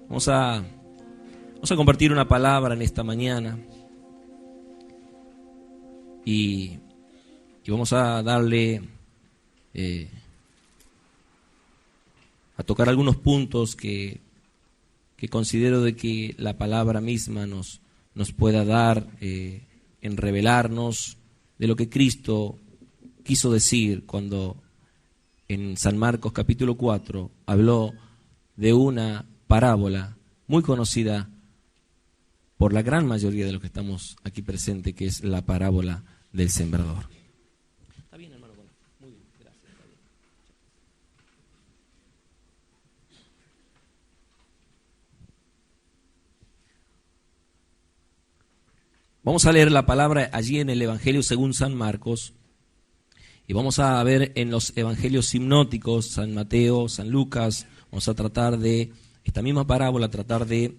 Vamos a compartir una palabra en esta mañana y vamos a darle a tocar algunos puntos que considero de que la palabra misma nos pueda dar en revelarnos de lo que Cristo quiso decir cuando en San Marcos capítulo 4 habló de una parábola muy conocida por la gran mayoría de los que estamos aquí presentes, que es la parábola del sembrador. ¿Está bien, hermano? Bueno, muy bien, gracias. Está bien. Vamos a leer la palabra allí en el Evangelio según San Marcos. Y vamos a ver en los evangelios sinópticos, San Mateo, San Lucas, vamos a tratar de esta misma parábola, tratar de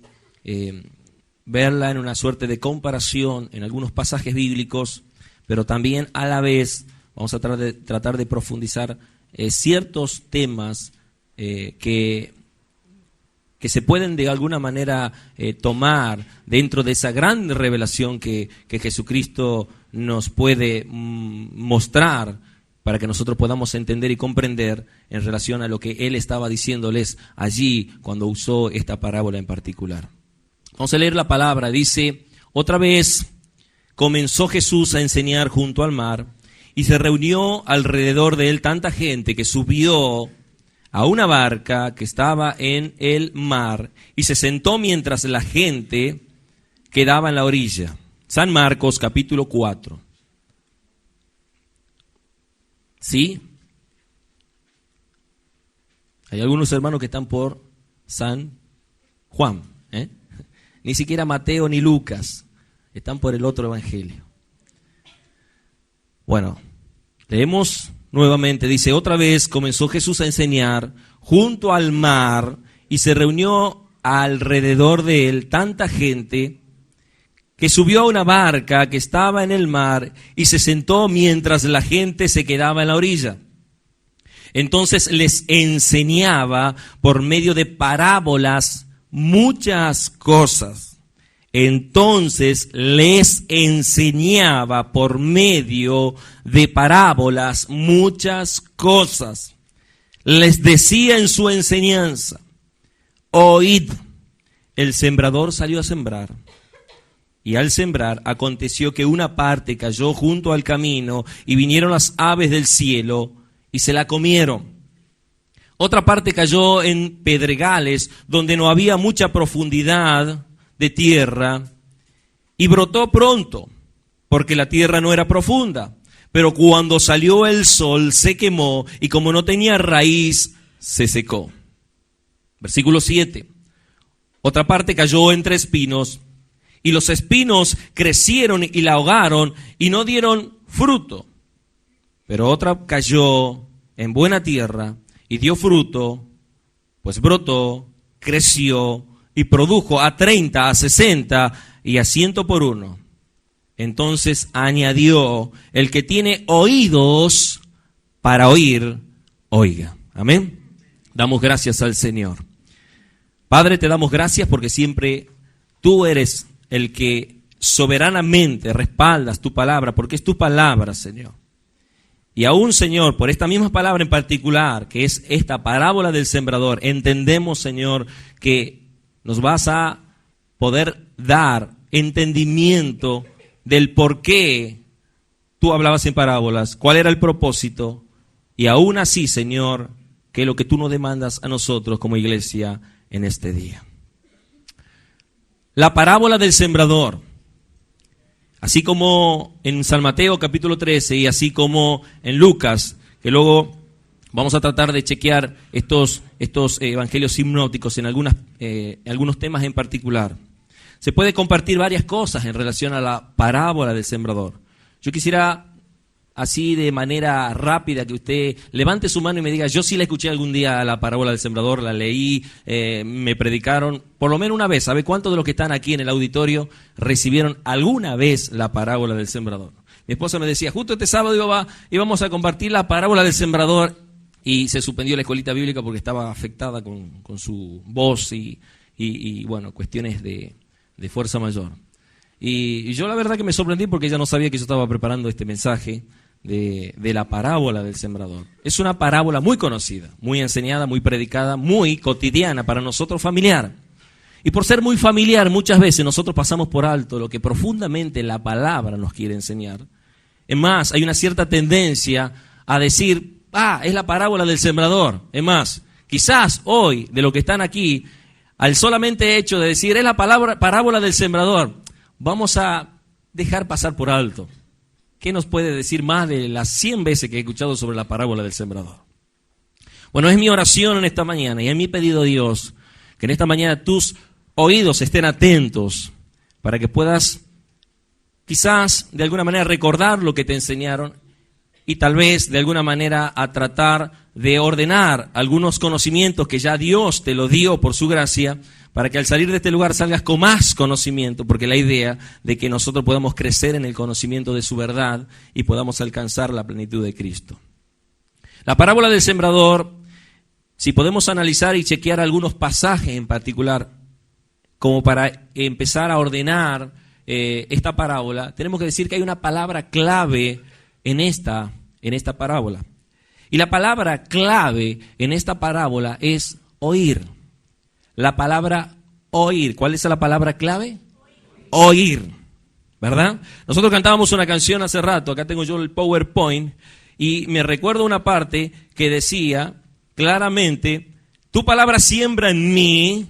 verla en una suerte de comparación en algunos pasajes bíblicos, pero también a la vez vamos a tratar de profundizar ciertos temas que se pueden de alguna manera tomar dentro de esa gran revelación que Jesucristo nos puede mostrar para que nosotros podamos entender y comprender en relación a lo que Él estaba diciéndoles allí cuando usó esta parábola en particular. Vamos a leer la palabra, dice: otra vez comenzó Jesús a enseñar junto al mar, y se reunió alrededor de Él tanta gente que subió a una barca que estaba en el mar, y se sentó mientras la gente quedaba en la orilla. San Marcos capítulo 4. ¿Sí? Hay algunos hermanos que están por San Juan, Ni siquiera Mateo ni Lucas, están por el otro evangelio. Bueno, leemos nuevamente, dice: otra vez comenzó Jesús a enseñar junto al mar, y se reunió alrededor de él tanta gente que subió a una barca que estaba en el mar y se sentó mientras la gente se quedaba en la orilla. Entonces les enseñaba por medio de parábolas muchas cosas. Entonces les enseñaba por medio de parábolas muchas cosas. Les decía en su enseñanza: oíd, el sembrador salió a sembrar. Y al sembrar aconteció que una parte cayó junto al camino, y vinieron las aves del cielo y se la comieron. Otra parte cayó en pedregales donde no había mucha profundidad de tierra, y brotó pronto, porque la tierra no era profunda. Pero cuando salió el sol se quemó, y como no tenía raíz, se secó. Versículo 7. Otra parte cayó entre espinos, y los espinos crecieron y la ahogaron y no dieron fruto. Pero otra cayó en buena tierra y dio fruto, pues brotó, creció y produjo a 30, a 60 y a 100 por uno. Entonces añadió: el que tiene oídos para oír, oiga. Amén. Damos gracias al Señor. Padre, te damos gracias porque siempre tú eres el que soberanamente respaldas tu palabra, porque es tu palabra, Señor. Y aún, Señor, por esta misma palabra en particular, que es esta parábola del sembrador, entendemos, Señor, que nos vas a poder dar entendimiento del por qué tú hablabas en parábolas, cuál era el propósito, y aún así, Señor, que es lo que tú nos demandas a nosotros como iglesia en este día. La parábola del sembrador, así como en San Mateo capítulo 13 y así como en Lucas, que luego vamos a tratar de chequear estos evangelios sinópticos en algunos temas en particular. Se puede compartir varias cosas en relación a la parábola del sembrador. Yo quisiera, así de manera rápida, que usted levante su mano y me diga: yo sí la escuché algún día, la parábola del sembrador, la leí, me predicaron por lo menos una vez. ¿Sabe cuántos de los que están aquí en el auditorio recibieron alguna vez la parábola del sembrador? Mi esposa me decía: justo este sábado íbamos a compartir la parábola del sembrador, y se suspendió la escuelita bíblica porque estaba afectada con su voz y y bueno, cuestiones de fuerza mayor. Y yo la verdad que me sorprendí porque ella no sabía que yo estaba preparando este mensaje de la parábola del sembrador. Es una parábola muy conocida, muy enseñada, muy predicada, muy cotidiana para nosotros, familiar. Y por ser muy familiar, muchas veces nosotros pasamos por alto lo que profundamente la palabra nos quiere enseñar. Es más, hay una cierta tendencia a decir, es la parábola del sembrador. Es más, quizás hoy, de lo que están aquí, al solamente hecho de decir, es la parábola del sembrador, vamos a dejar pasar por alto. ¿Qué nos puede decir más de las 100 veces que he escuchado sobre la parábola del sembrador? Bueno, es mi oración en esta mañana y es mi pedido a Dios que en esta mañana tus oídos estén atentos para que puedas quizás de alguna manera recordar lo que te enseñaron y tal vez de alguna manera a tratar de ordenar algunos conocimientos que ya Dios te lo dio por su gracia, para que al salir de este lugar salgas con más conocimiento, porque la idea de que nosotros podamos crecer en el conocimiento de su verdad y podamos alcanzar la plenitud de Cristo. La parábola del sembrador, si podemos analizar y chequear algunos pasajes en particular, como para empezar a ordenar esta parábola, tenemos que decir que hay una palabra clave en esta parábola. Y la palabra clave en esta parábola es oír. La palabra oír. ¿Cuál es la palabra clave? Oír. ¿Verdad? Nosotros cantábamos una canción hace rato, acá tengo yo el PowerPoint, y me recuerdo una parte que decía claramente, tu palabra siembra en mí,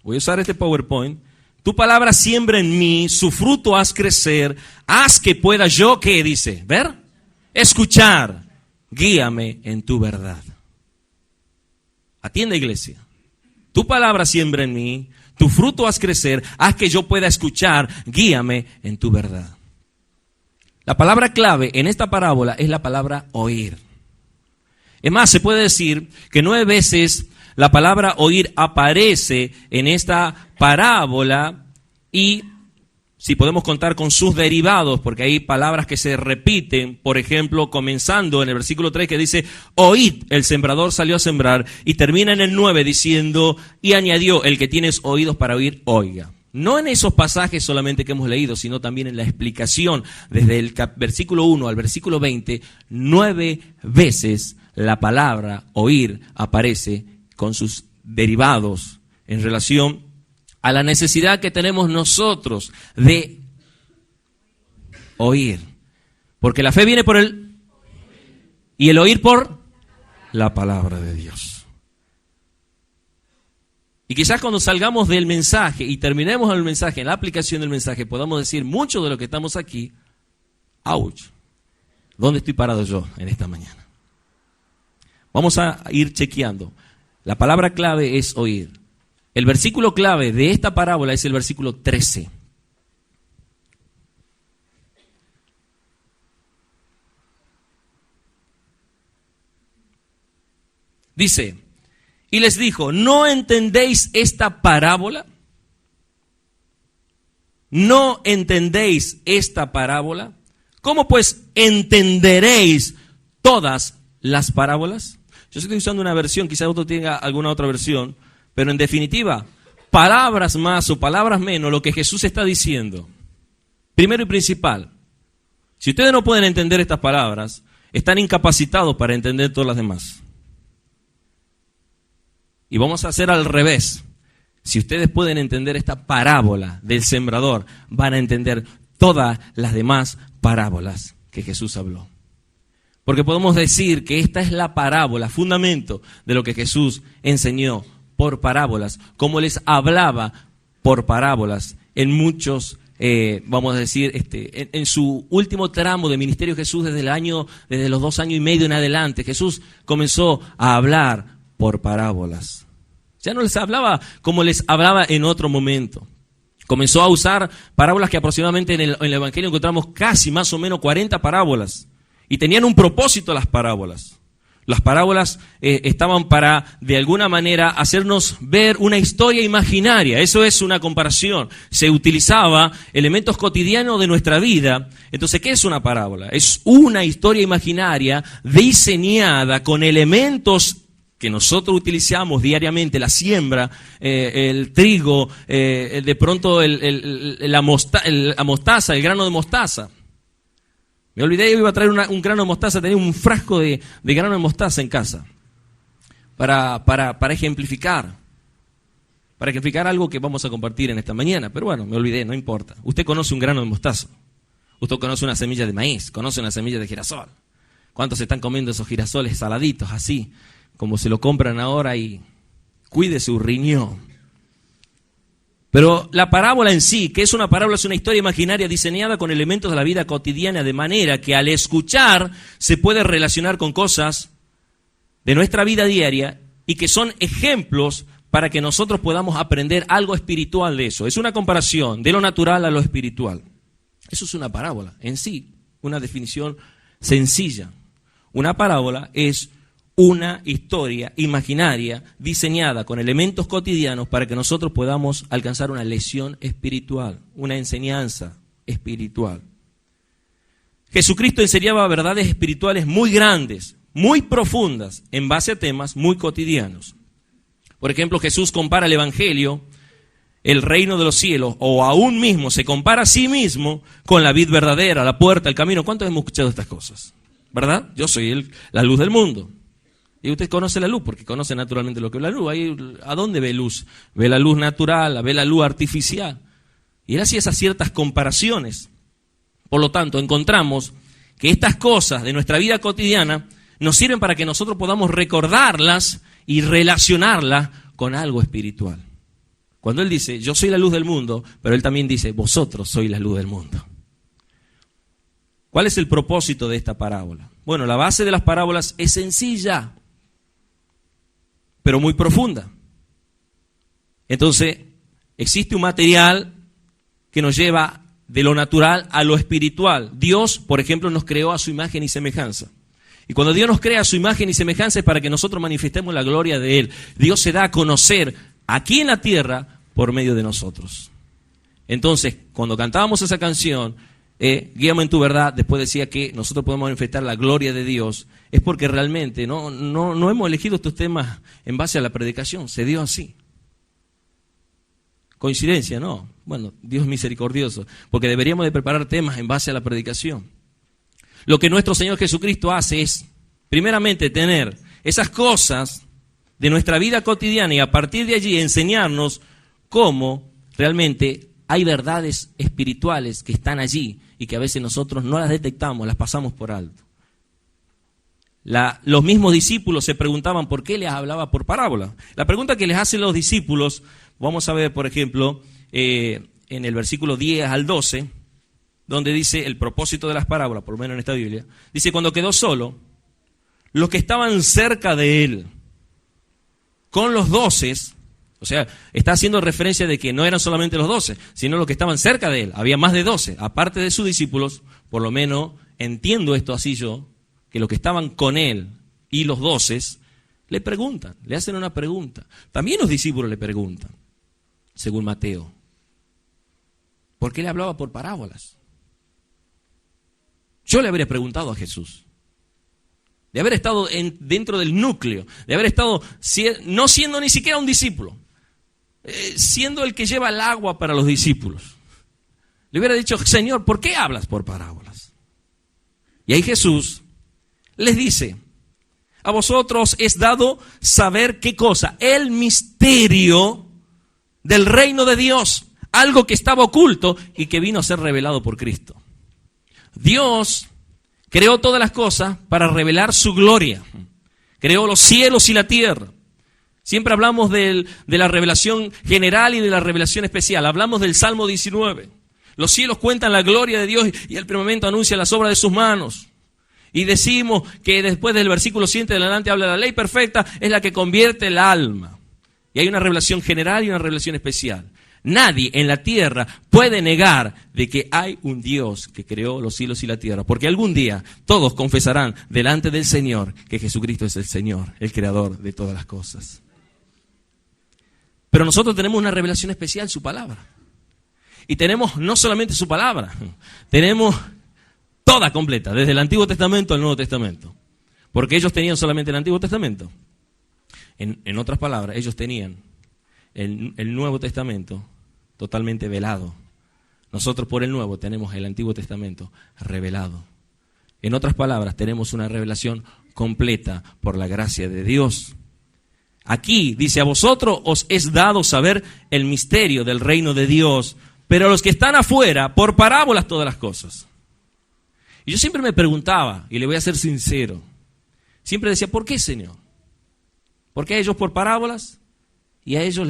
voy a usar este PowerPoint, tu palabra siembra en mí, su fruto haz crecer, haz que pueda yo, ¿qué dice? ¿Ver? Escuchar, guíame en tu verdad. Atiende, iglesia. Tu palabra siembra en mí, tu fruto haz crecer, haz que yo pueda escuchar, guíame en tu verdad. La palabra clave en esta parábola es la palabra oír. Es más, se puede decir que 9 veces la palabra oír aparece en esta parábola y si podemos contar con sus derivados, porque hay palabras que se repiten, por ejemplo, comenzando en el versículo 3 que dice, oíd, el sembrador salió a sembrar, y termina en el 9 diciendo, y añadió, el que tienes oídos para oír, oiga. No en esos pasajes solamente que hemos leído, sino también en la explicación, desde el versículo 1 al versículo 20, 9 veces la palabra oír aparece con sus derivados en relación a la necesidad que tenemos nosotros de oír. Porque la fe viene por el y el oír por la palabra de Dios. Y quizás cuando salgamos del mensaje y terminemos el mensaje, en la aplicación del mensaje, podamos decir mucho de lo que estamos aquí, ouch, ¿dónde estoy parado yo en esta mañana? Vamos a ir chequeando. La palabra clave es oír. El versículo clave de esta parábola es el versículo 13. Dice, y les dijo, ¿no entendéis esta parábola? ¿No entendéis esta parábola? ¿Cómo pues entenderéis todas las parábolas? Yo estoy usando una versión, quizás otro tenga alguna otra versión, pero en definitiva, palabras más o palabras menos, lo que Jesús está diciendo. Primero y principal, si ustedes no pueden entender estas palabras, están incapacitados para entender todas las demás. Y vamos a hacer al revés. Si ustedes pueden entender esta parábola del sembrador, van a entender todas las demás parábolas que Jesús habló. Porque podemos decir que esta es la parábola, fundamento de lo que Jesús enseñó por parábolas, como les hablaba por parábolas en muchos, vamos a decir, en su último tramo de ministerio Jesús desde los 2 años y medio en adelante, Jesús comenzó a hablar por parábolas. Ya no les hablaba como les hablaba en otro momento. Comenzó a usar parábolas que aproximadamente en el Evangelio encontramos casi más o menos 40 parábolas. Y tenían un propósito las parábolas. Las parábolas estaban para, de alguna manera, hacernos ver una historia imaginaria. Eso es una comparación. Se utilizaba elementos cotidianos de nuestra vida. Entonces, ¿qué es una parábola? Es una historia imaginaria diseñada con elementos que nosotros utilizamos diariamente, la siembra, el trigo, de pronto la mostaza, el grano de mostaza. Me olvidé, yo iba a traer un grano de mostaza, tenía un frasco de grano de mostaza en casa para ejemplificar. Para ejemplificar algo que vamos a compartir en esta mañana. Pero bueno, me olvidé, no importa. Usted conoce un grano de mostaza. Usted conoce una semilla de maíz, conoce una semilla de girasol. ¿Cuántos están comiendo esos girasoles saladitos así, como se lo compran ahora? Y cuide su riñón. Pero la parábola en sí, que es una parábola, es una historia imaginaria diseñada con elementos de la vida cotidiana, de manera que al escuchar se puede relacionar con cosas de nuestra vida diaria y que son ejemplos para que nosotros podamos aprender algo espiritual de eso. Es una comparación de lo natural a lo espiritual. Eso es una parábola en sí, una definición sencilla. Una parábola es una historia imaginaria diseñada con elementos cotidianos para que nosotros podamos alcanzar una lección espiritual, una enseñanza espiritual. Jesucristo enseñaba verdades espirituales muy grandes, muy profundas, en base a temas muy cotidianos. Por ejemplo, Jesús compara el Evangelio, el reino de los cielos, o aún mismo se compara a sí mismo con la vid verdadera, la puerta, el camino. ¿Cuántos hemos escuchado estas cosas? ¿Verdad? Yo soy la luz del mundo. Y usted conoce la luz, porque conoce naturalmente lo que es la luz. ¿A dónde ve luz? Ve la luz natural, ve la luz artificial. Y él hacía esas ciertas comparaciones. Por lo tanto, encontramos que estas cosas de nuestra vida cotidiana nos sirven para que nosotros podamos recordarlas y relacionarlas con algo espiritual. Cuando él dice, yo soy la luz del mundo, pero él también dice, vosotros sois la luz del mundo. ¿Cuál es el propósito de esta parábola? Bueno, la base de las parábolas es sencilla, pero muy profunda. Entonces, existe un material que nos lleva de lo natural a lo espiritual. Dios, por ejemplo, nos creó a su imagen y semejanza. Y cuando Dios nos crea a su imagen y semejanza es para que nosotros manifestemos la gloria de Él. Dios se da a conocer aquí en la tierra por medio de nosotros. Entonces, cuando cantábamos esa canción, Guíame en tu verdad, después decía que nosotros podemos manifestar la gloria de Dios, es porque realmente no hemos elegido estos temas en base a la predicación, se dio así. ¿Coincidencia? No. Bueno, Dios es misericordioso, porque deberíamos de preparar temas en base a la predicación. Lo que nuestro Señor Jesucristo hace es, primeramente, tener esas cosas de nuestra vida cotidiana y a partir de allí enseñarnos cómo realmente hay verdades espirituales que están allí y que a veces nosotros no las detectamos, las pasamos por alto. Los mismos discípulos se preguntaban por qué les hablaba por parábola. La pregunta que les hacen los discípulos, vamos a ver, por ejemplo, en el versículo 10 al 12, donde dice el propósito de las parábolas, por lo menos en esta Biblia, dice, cuando quedó solo, los que estaban cerca de él, con los 12, o sea, está haciendo referencia de que no eran solamente los 12, sino los que estaban cerca de él, había más de 12, aparte de sus discípulos, por lo menos entiendo esto así yo, que los que estaban con él y los 12 le preguntan, le hacen una pregunta. También los discípulos le preguntan, según Mateo, ¿por qué le hablaba por parábolas? Yo le habría preguntado a Jesús, de haber estado dentro del núcleo, de haber estado no siendo ni siquiera un discípulo, siendo el que lleva el agua para los discípulos. Le hubiera dicho, Señor, ¿por qué hablas por parábolas? Y ahí Jesús les dice, a vosotros es dado saber qué cosa, el misterio del reino de Dios, algo que estaba oculto y que vino a ser revelado por Cristo. Dios creó todas las cosas para revelar su gloria. Creó los cielos y la tierra. Siempre hablamos de la revelación general y de la revelación especial. Hablamos del Salmo 19. Los cielos cuentan la gloria de Dios y el firmamento anuncia las obras de sus manos. Y decimos que después del versículo 7 en adelante habla de la ley perfecta, es la que convierte el alma. Y hay una revelación general y una revelación especial. Nadie en la tierra puede negar de que hay un Dios que creó los cielos y la tierra, porque algún día todos confesarán delante del Señor que Jesucristo es el Señor, el creador de todas las cosas. Pero nosotros tenemos una revelación especial, su palabra. Y tenemos no solamente su palabra, tenemos toda completa, desde el Antiguo Testamento al Nuevo Testamento, porque ellos tenían solamente el Antiguo Testamento. En otras palabras, ellos tenían el Nuevo Testamento totalmente velado. Nosotros por el Nuevo tenemos el Antiguo Testamento revelado. En otras palabras, tenemos una revelación completa por la gracia de Dios. Aquí dice, a vosotros os es dado saber el misterio del reino de Dios, pero a los que están afuera, por parábolas todas las cosas. Y yo siempre me preguntaba, y le voy a ser sincero, siempre decía, ¿por qué, Señor? ¿Por qué a ellos por parábolas? Y a ellos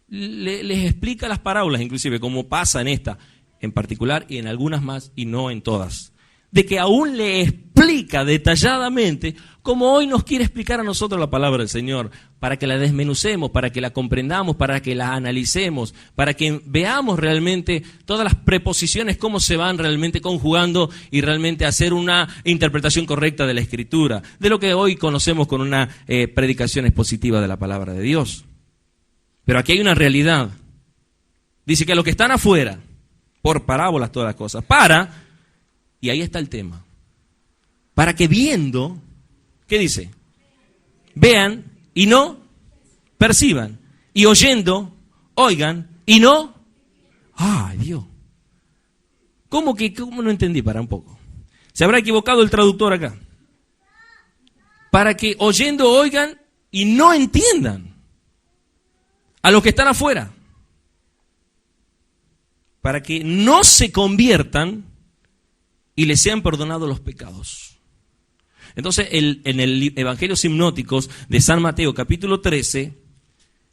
les explica las parábolas, inclusive, como pasa en esta en particular y en algunas más y no en todas. De que aún le explica detalladamente como hoy nos quiere explicar a nosotros la palabra del Señor, para que la desmenucemos, para que la comprendamos, para que la analicemos, para que veamos realmente todas las preposiciones, cómo se van realmente conjugando y realmente hacer una interpretación correcta de la Escritura, de lo que hoy conocemos con una predicación expositiva de la palabra de Dios. Pero aquí hay una realidad. Dice que los que están afuera, por parábolas todas las cosas, y ahí está el tema, para que viendo, ¿qué dice? Vean y no perciban, y oyendo, oigan y no. ¡Ay, Dios! ¿Cómo no entendí? Para un poco. ¿Se habrá equivocado el traductor acá? Para que oyendo, oigan y no entiendan. A los que están afuera. Para que no se conviertan y les sean perdonados los pecados. Entonces, en el Evangelio Sinópticos de San Mateo, capítulo 13,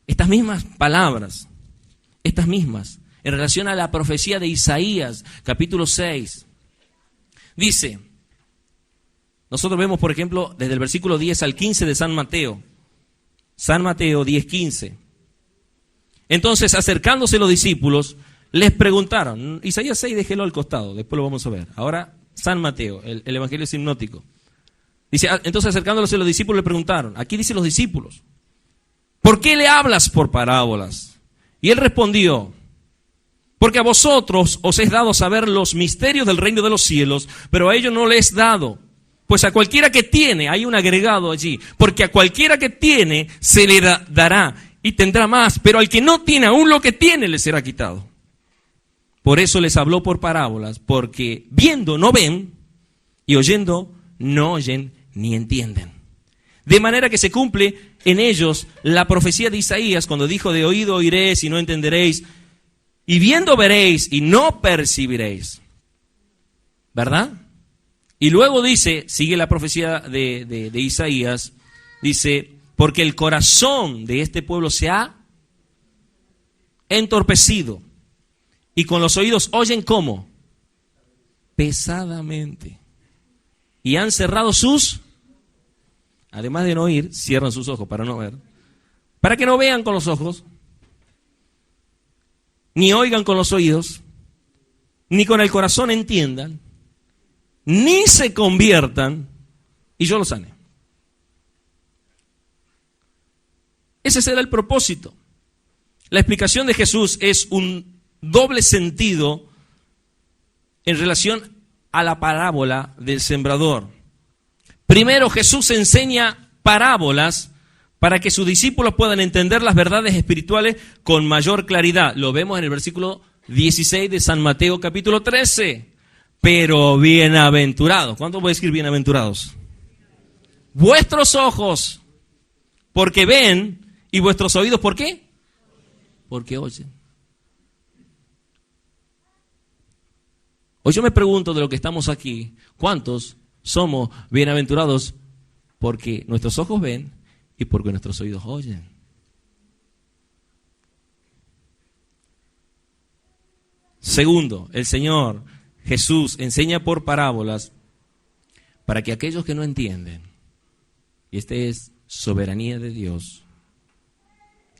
estas mismas palabras, estas mismas, en relación a la profecía de Isaías, capítulo 6, dice, nosotros vemos, por ejemplo, desde el versículo 10 al 15 de San Mateo 10, 15. Entonces, acercándose los discípulos, les preguntaron, Isaías 6 déjelo al costado, después lo vamos a ver. Ahora, San Mateo, el Evangelio Sinóptico. Dice, entonces acercándose los discípulos le preguntaron, aquí dice los discípulos, ¿por qué le hablas por parábolas? Y él respondió, porque a vosotros os es dado saber los misterios del reino de los cielos, pero a ellos no les es dado. Pues a cualquiera que tiene, hay un agregado allí, porque a cualquiera que tiene se le dará y tendrá más, pero al que no tiene aún lo que tiene le será quitado. Por eso les habló por parábolas, porque viendo no ven y oyendo no oyen ni entienden. De manera que se cumple en ellos la profecía de Isaías cuando dijo, de oído oiréis y no entenderéis, y viendo veréis y no percibiréis. ¿Verdad? Y luego dice, sigue la profecía de Isaías, dice, porque el corazón de este pueblo se ha entorpecido. Y con los oídos oyen ¿cómo? Pesadamente. Y han cerrado además de no oír, cierran sus ojos para no ver. Para que no vean con los ojos, ni oigan con los oídos, ni con el corazón entiendan, ni se conviertan, y yo los sane. Ese será el propósito. La explicación de Jesús es un doble sentido en relación a la parábola del sembrador. Primero, Jesús enseña parábolas para que sus discípulos puedan entender las verdades espirituales con mayor claridad. Lo vemos en el versículo 16 de San Mateo capítulo 13. Pero bienaventurados. ¿Cuánto voy a decir bienaventurados? Vuestros ojos, porque ven, y vuestros oídos, ¿por qué? Porque oyen. Hoy yo me pregunto de lo que estamos aquí, ¿cuántos somos bienaventurados porque nuestros ojos ven y porque nuestros oídos oyen? Segundo, el Señor Jesús enseña por parábolas para que aquellos que no entienden, y esta es soberanía de Dios,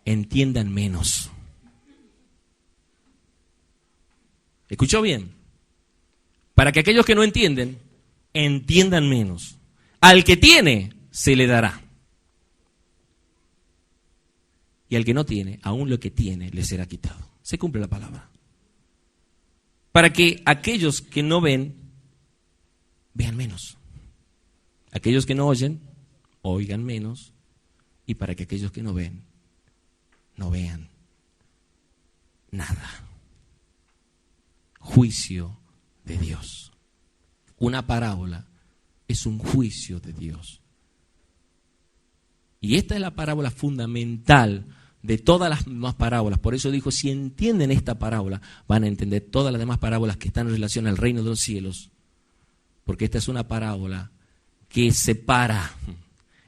entiendan menos. ¿Escuchó bien? Para que aquellos que no entienden, entiendan menos. Al que tiene, se le dará. Y al que no tiene, aún lo que tiene, le será quitado. Se cumple la palabra. Para que aquellos que no ven, vean menos. Aquellos que no oyen, oigan menos. y para que aquellos que no ven, no vean nada. Juicio de Dios. Una parábola es un juicio de Dios. Y esta es la parábola fundamental de todas las demás parábolas. Por eso dijo, si entienden esta parábola, van a entender todas las demás parábolas que están en relación al reino de los cielos. Porque esta es una parábola que separa.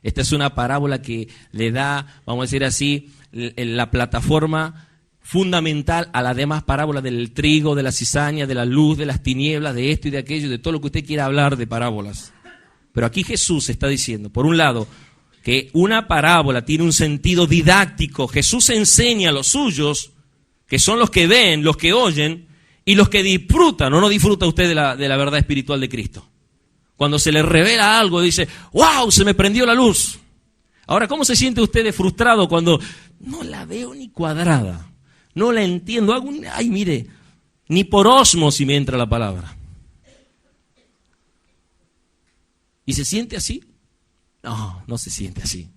Esta es una parábola que le da, vamos a decir así, la plataforma fundamental a las demás parábolas del trigo, de la cizaña, de la luz, de las tinieblas, de esto y de aquello, de todo lo que usted quiera hablar de parábolas. Pero aquí Jesús está diciendo, por un lado, que una parábola tiene un sentido didáctico. Jesús enseña a los suyos, que son los que ven, los que oyen, y los que disfrutan, o no disfruta usted de la verdad espiritual de Cristo. Cuando se le revela algo, dice, ¡wow! Se me prendió la luz. Ahora, ¿cómo se siente usted de frustrado cuando no la veo ni cuadrada? No la entiendo. Ay, mire, ni por ósmosis me entra la palabra. ¿Y se siente así? No, no se siente así.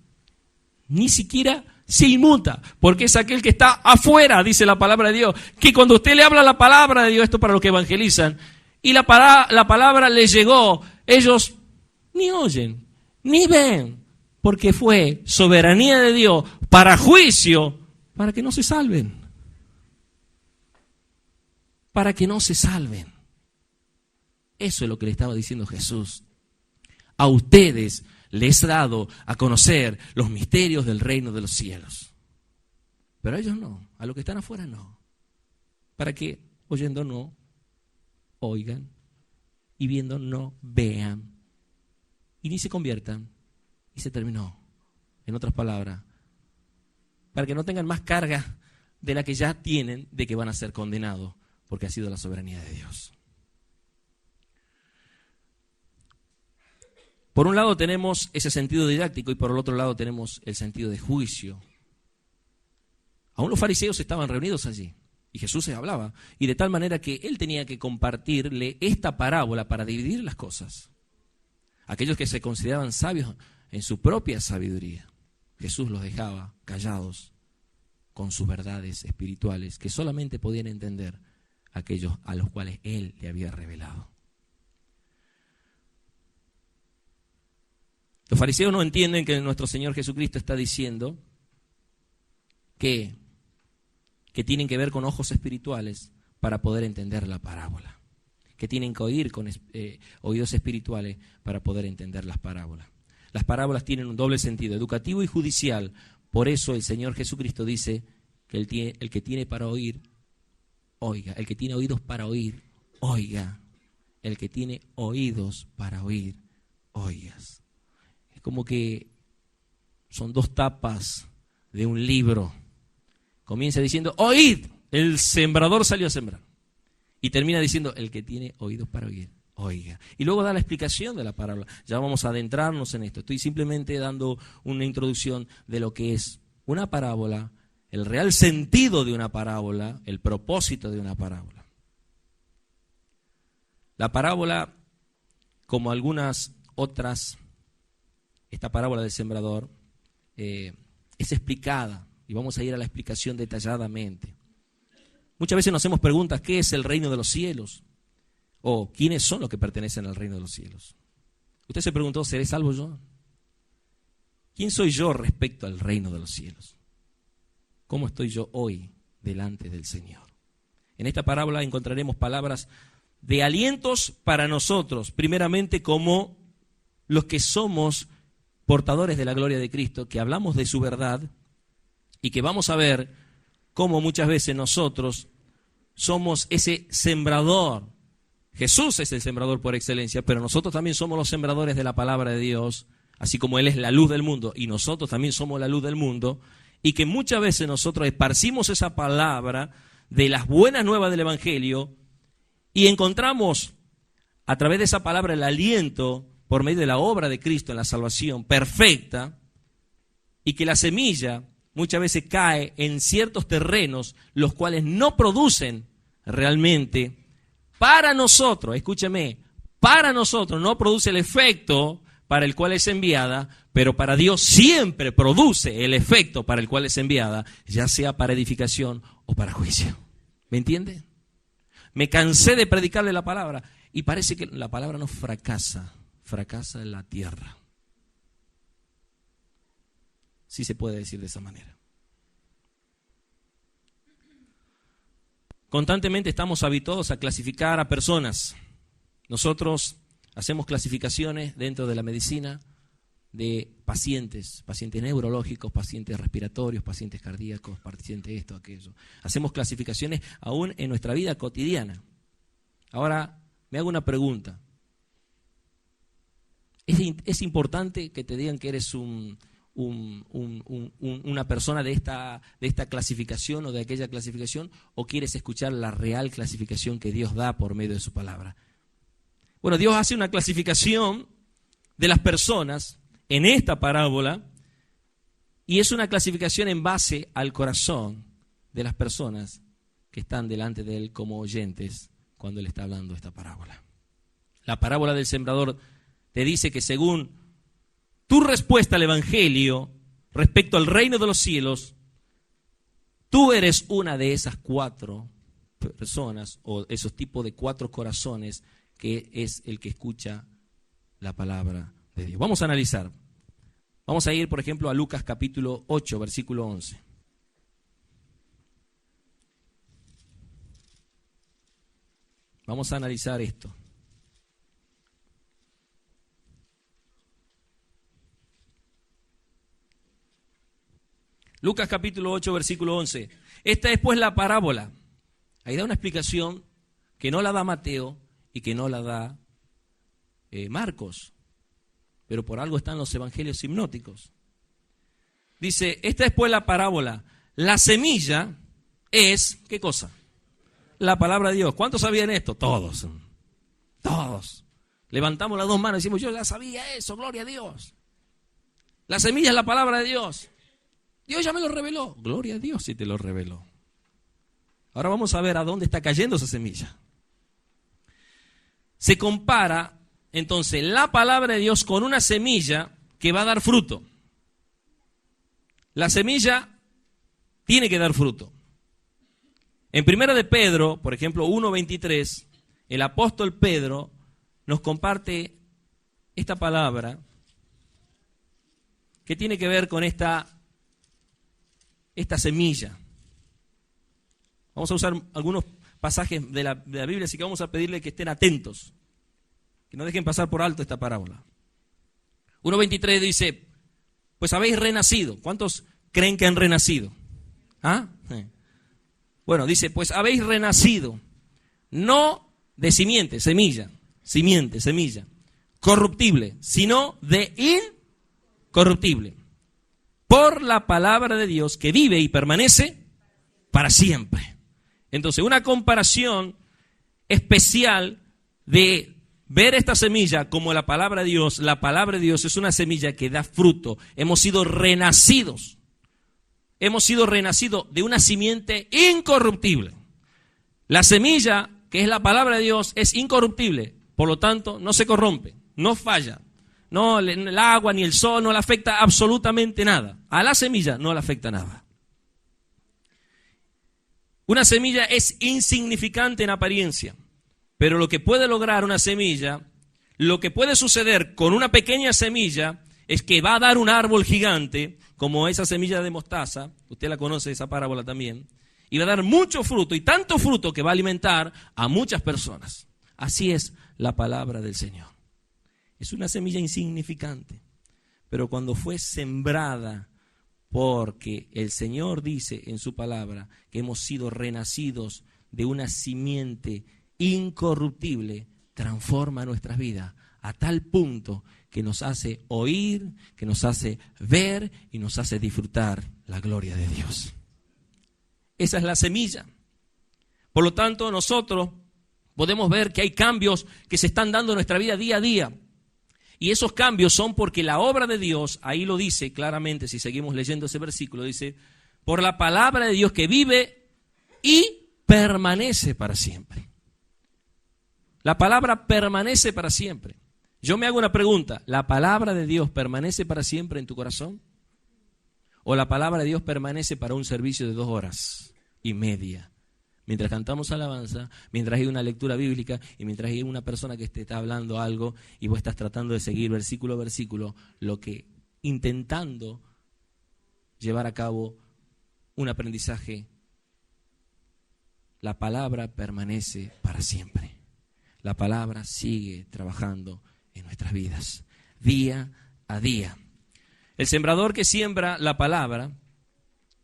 Ni siquiera se inmuta, porque es aquel que está afuera, dice la palabra de Dios, que cuando usted le habla la palabra de Dios, esto para los que evangelizan, y la palabra les llegó, ellos ni oyen, ni ven, porque fue soberanía de Dios para juicio, para que no se salven. Para que no se salven. Eso es lo que le estaba diciendo Jesús. A ustedes les he dado a conocer los misterios del reino de los cielos. Pero a ellos no, a los que están afuera no. Para que oyendo no oigan y viendo no vean y ni se conviertan y se terminó. En otras palabras, para que no tengan más carga de la que ya tienen de que van a ser condenados porque ha sido la soberanía de Dios. Por un lado tenemos ese sentido didáctico y por el otro lado tenemos el sentido de juicio. Aún los fariseos estaban reunidos allí y Jesús se hablaba, y de tal manera que él tenía que compartirle esta parábola para dividir las cosas. Aquellos que se consideraban sabios en su propia sabiduría, Jesús los dejaba callados con sus verdades espirituales que solamente podían entender aquellos a los cuales él le había revelado. Los fariseos no entienden que nuestro Señor Jesucristo está diciendo que tienen que ver con ojos espirituales para poder entender la parábola, que tienen que oír con oídos espirituales para poder entender las parábolas. Las parábolas tienen un doble sentido, educativo y judicial. Por eso el Señor Jesucristo dice que el que tiene para oír, oiga. El que tiene oídos para oír, oiga. El que tiene oídos para oír, oigas. Como que son dos tapas de un libro. Comienza diciendo, oíd, el sembrador salió a sembrar. Y termina diciendo, el que tiene oídos para oír, oiga. Y luego da la explicación de la parábola. Ya vamos a adentrarnos en esto. Estoy simplemente dando una introducción de lo que es una parábola, el real sentido de una parábola, el propósito de una parábola. La parábola, como algunas otras, esta parábola del sembrador es explicada y vamos a ir a la explicación detalladamente. Muchas veces nos hacemos preguntas, ¿qué es el reino de los cielos? O ¿quiénes son los que pertenecen al reino de los cielos? Usted se preguntó, ¿seré salvo yo? ¿Quién soy yo respecto al reino de los cielos? ¿Cómo estoy yo hoy delante del Señor? En esta parábola encontraremos palabras de alientos para nosotros, primeramente como los que somos portadores de la gloria de Cristo, que hablamos de su verdad y que vamos a ver cómo muchas veces nosotros somos ese sembrador. Jesús es el sembrador por excelencia, pero nosotros también somos los sembradores de la palabra de Dios, así como Él es la luz del mundo y nosotros también somos la luz del mundo, y que muchas veces nosotros esparcimos esa palabra de las buenas nuevas del Evangelio y encontramos a través de esa palabra el aliento por medio de la obra de Cristo en la salvación perfecta, y que la semilla muchas veces cae en ciertos terrenos los cuales no producen realmente para nosotros, escúcheme, para nosotros no produce el efecto para el cual es enviada, pero para Dios siempre produce el efecto para el cual es enviada, ya sea para edificación o para juicio. ¿Me entiende? Me cansé de predicarle la palabra y parece que la palabra no fracasa en la tierra. Sí se puede decir de esa manera. Constantemente estamos habituados a clasificar a personas. Nosotros hacemos clasificaciones dentro de la medicina de pacientes neurológicos, pacientes respiratorios, pacientes cardíacos, pacientes esto, aquello. Hacemos clasificaciones aún en nuestra vida cotidiana. Ahora, me hago una pregunta. ¿Es importante que te digan que eres una persona de esta clasificación o de aquella clasificación, o quieres escuchar la real clasificación que Dios da por medio de su palabra? Bueno, Dios hace una clasificación de las personas en esta parábola, y es una clasificación en base al corazón de las personas que están delante de Él como oyentes cuando Él está hablando esta parábola. La parábola del sembrador te dice que según tu respuesta al Evangelio respecto al reino de los cielos, tú eres una de esas 4 personas o esos tipos de 4 corazones que es el que escucha la palabra de Dios. Vamos a analizar. Vamos a ir, por ejemplo, a Lucas capítulo 8, versículo 11. Vamos a analizar esto. Lucas capítulo 8, versículo 11. Esta es pues la parábola. Ahí da una explicación que no la da Mateo y que no la da Marcos. Pero por algo están los evangelios sinópticos. Dice, esta es pues la parábola. La semilla es, ¿qué cosa? La palabra de Dios. ¿Cuántos sabían esto? Todos. Todos. Levantamos las 2 manos y decimos, yo ya sabía eso, gloria a Dios. La semilla es la palabra de Dios. Dios ya me lo reveló. Gloria a Dios si te lo reveló. Ahora vamos a ver a dónde está cayendo esa semilla. Se compara entonces la palabra de Dios con una semilla que va a dar fruto. La semilla tiene que dar fruto. En 1 de Pedro, por ejemplo, 1:23, el apóstol Pedro nos comparte esta palabra que tiene que ver con esta semilla. Vamos a usar algunos pasajes de la Biblia, así que vamos a pedirle que estén atentos, que no dejen pasar por alto esta parábola. 1:23 dice, pues habéis renacido. ¿Cuántos creen que han renacido? ¿Ah? Bueno, dice, pues habéis renacido, no de semilla, corruptible, sino de incorruptible, por la palabra de Dios que vive y permanece para siempre. Entonces, una comparación especial de ver esta semilla como la palabra de Dios. La palabra de Dios es una semilla que da fruto. Hemos sido renacidos. Hemos sido renacidos de una simiente incorruptible. La semilla, que es la palabra de Dios, es incorruptible. Por lo tanto, no se corrompe, no falla. No, el agua ni el sol no le afecta absolutamente nada. A la semilla no le afecta nada. Una semilla es insignificante en apariencia, pero lo que puede lograr una semilla, lo que puede suceder con una pequeña semilla, es que va a dar un árbol gigante, como esa semilla de mostaza, usted la conoce, esa parábola también, y va a dar mucho fruto, y tanto fruto que va a alimentar a muchas personas. Así es la palabra del Señor. Es una semilla insignificante, pero cuando fue sembrada, porque el Señor dice en su palabra que hemos sido renacidos de una simiente incorruptible, transforma nuestras vidas a tal punto que nos hace oír, que nos hace ver y nos hace disfrutar la gloria de Dios. Esa es la semilla. Por lo tanto, nosotros podemos ver que hay cambios que se están dando en nuestra vida día a día. Y esos cambios son porque la obra de Dios, ahí lo dice claramente, si seguimos leyendo ese versículo, dice, por la palabra de Dios que vive y permanece para siempre. La palabra permanece para siempre. Yo me hago una pregunta, ¿la palabra de Dios permanece para siempre en tu corazón? ¿O la palabra de Dios permanece para un servicio de 2 horas y media? Mientras cantamos alabanza, mientras hay una lectura bíblica y mientras hay una persona que te está hablando algo y vos estás tratando de seguir versículo a versículo, intentando llevar a cabo un aprendizaje. La palabra permanece para siempre. La palabra sigue trabajando en nuestras vidas, día a día. El sembrador que siembra la palabra,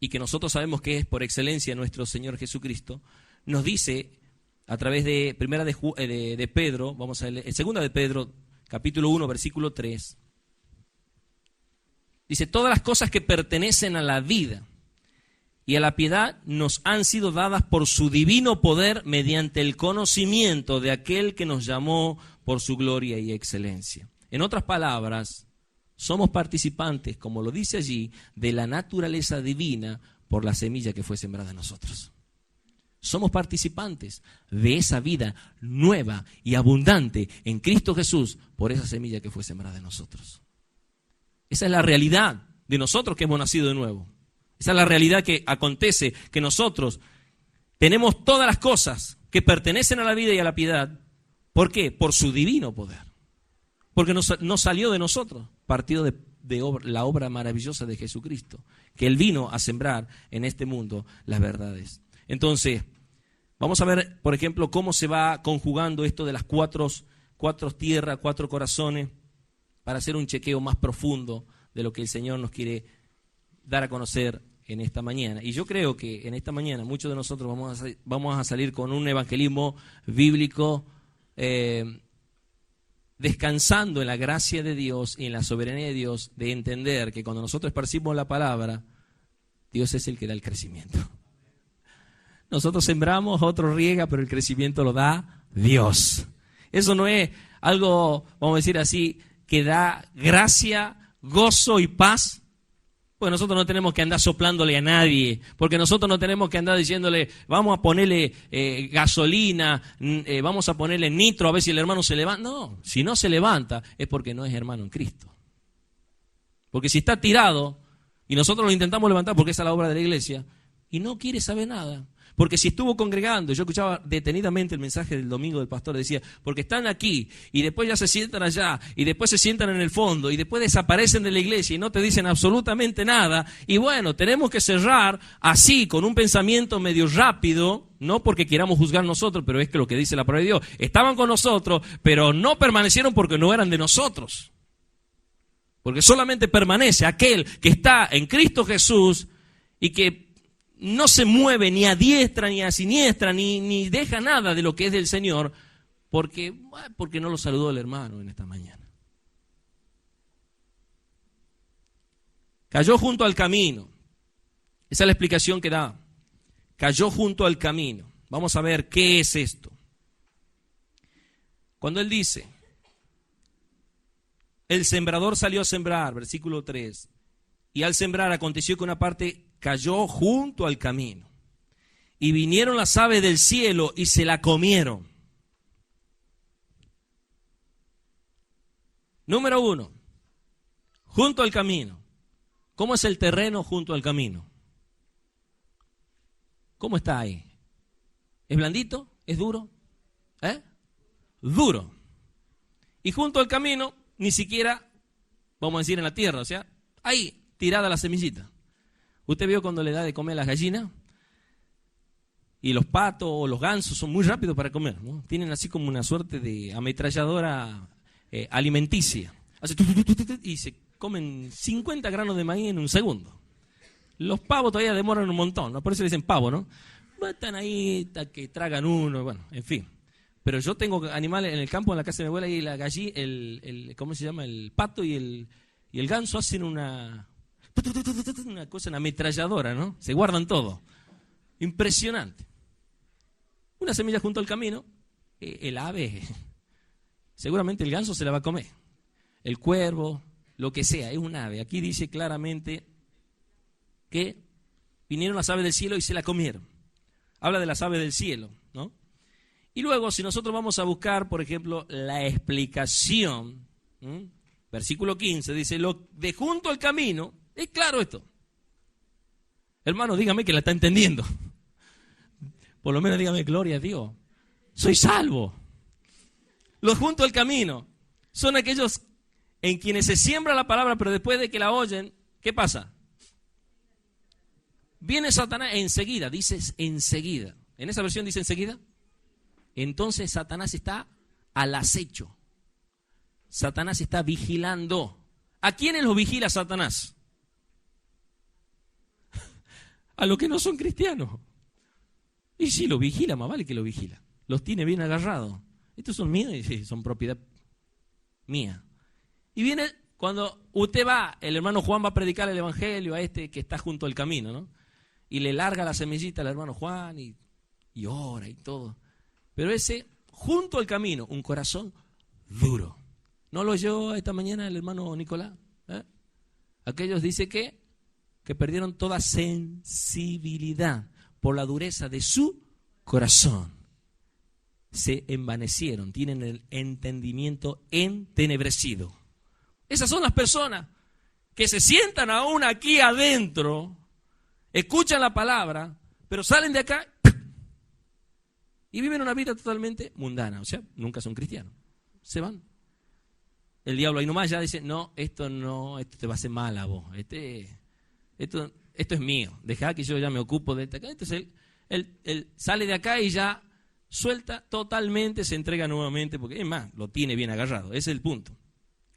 y que nosotros sabemos que es por excelencia nuestro Señor Jesucristo, nos dice a través de primera de Pedro, vamos a leer, segunda de Pedro, capítulo 1, versículo 3, dice: todas las cosas que pertenecen a la vida y a la piedad nos han sido dadas por su divino poder mediante el conocimiento de aquel que nos llamó por su gloria y excelencia. En otras palabras, somos participantes, como lo dice allí, de la naturaleza divina por la semilla que fue sembrada en nosotros. Somos participantes de esa vida nueva y abundante en Cristo Jesús por esa semilla que fue sembrada en nosotros. Esa es la realidad de nosotros que hemos nacido de nuevo. Esa es la realidad que acontece, que nosotros tenemos todas las cosas que pertenecen a la vida y a la piedad. ¿Por qué? Por su divino poder. Porque no salió de nosotros, partido de la obra maravillosa de Jesucristo, que Él vino a sembrar en este mundo las verdades. Entonces, vamos a ver, por ejemplo, cómo se va conjugando esto de las cuatro tierras, 4 corazones, para hacer un chequeo más profundo de lo que el Señor nos quiere dar a conocer en esta mañana. Y yo creo que en esta mañana muchos de nosotros vamos a salir con un evangelismo bíblico descansando en la gracia de Dios y en la soberanía de Dios, de entender que cuando nosotros esparcimos la palabra, Dios es el que da el crecimiento. Nosotros sembramos, otro riega, pero el crecimiento lo da Dios. Eso no es algo, vamos a decir así, que da gracia, gozo y paz. Pues nosotros no tenemos que andar soplándole a nadie, porque nosotros no tenemos que andar diciéndole, vamos a ponerle gasolina, vamos a ponerle nitro a ver si el hermano se levanta. No, si no se levanta es porque no es hermano en Cristo. Porque si está tirado y nosotros lo intentamos levantar porque esa es la obra de la iglesia y no quiere saber nada. Porque si estuvo congregando, yo escuchaba detenidamente el mensaje del domingo del pastor, decía, porque están aquí y después ya se sientan allá y después se sientan en el fondo y después desaparecen de la iglesia y no te dicen absolutamente nada. Y bueno, tenemos que cerrar así, con un pensamiento medio rápido, no porque queramos juzgar nosotros, pero es que lo que dice la palabra de Dios. Estaban con nosotros, pero no permanecieron porque no eran de nosotros. Porque solamente permanece aquel que está en Cristo Jesús y que no se mueve ni a diestra ni a siniestra, ni deja nada de lo que es del Señor, porque no lo saludó el hermano en esta mañana. Cayó junto al camino. Esa es la explicación que da. Cayó junto al camino. Vamos a ver qué es esto. Cuando él dice, el sembrador salió a sembrar, versículo 3, y al sembrar aconteció que una parte cayó junto al camino, y vinieron las aves del cielo y se la comieron. Número 1, junto al camino. ¿Cómo es el terreno junto al camino? ¿Cómo está ahí? ¿Es blandito? ¿Es duro? Duro. Y junto al camino, ni siquiera, vamos a decir, en la tierra, o sea, ahí, tirada la semillita. ¿Usted vio cuando le da de comer a las gallinas? Y los patos o los gansos son muy rápidos para comer, ¿no? Tienen así como una suerte de ametralladora alimenticia. Y se comen 50 granos de maíz en un segundo. Los pavos todavía demoran un montón, ¿no? Por eso le dicen pavo, ¿no? Están ahí, que tragan uno, bueno, en fin. Pero yo tengo animales en el campo, en la casa de mi abuela, y la gallina, ¿cómo se llama? El pato y el ganso hacen una cosa, una ametralladora, ¿no? Se guardan todo. Impresionante. Una semilla junto al camino, el ave, seguramente el ganso se la va a comer. El cuervo, lo que sea, es un ave. Aquí dice claramente que vinieron las aves del cielo y se la comieron. Habla de las aves del cielo, ¿no? Y luego, si nosotros vamos a buscar, por ejemplo, la explicación, versículo 15, dice, lo de junto al camino, es claro esto. Hermano, dígame que la está entendiendo. Por lo menos dígame, gloria a Dios. Soy salvo. Los junto al camino son aquellos en quienes se siembra la palabra, pero después de que la oyen, ¿qué pasa? Viene Satanás enseguida, dice enseguida. ¿En esa versión dice enseguida? Entonces Satanás está al acecho. Satanás está vigilando. ¿A quiénes los vigila Satanás? A los que no son cristianos. Y si lo vigila, más vale que lo vigila. Los tiene bien agarrados. Estos son míos y sí, son propiedad mía. Y viene cuando usted va, el hermano Juan va a predicar el evangelio a este que está junto al camino, ¿no? Y le larga la semillita al hermano Juan y ora y todo. Pero ese, junto al camino, un corazón duro. ¿No lo oyó esta mañana el hermano Nicolás? Aquellos dice que perdieron toda sensibilidad por la dureza de su corazón. Se envanecieron, tienen el entendimiento entenebrecido. Esas son las personas que se sientan aún aquí adentro, escuchan la palabra, pero salen de acá y viven una vida totalmente mundana. O sea, nunca son cristianos. Se van. El diablo ahí nomás ya dice, no, esto te va a hacer mal a vos. Esto es mío. Dejá que yo ya me ocupo de esto. Entonces él sale de acá y ya suelta totalmente, se entrega nuevamente, porque es más, lo tiene bien agarrado. Ese es el punto.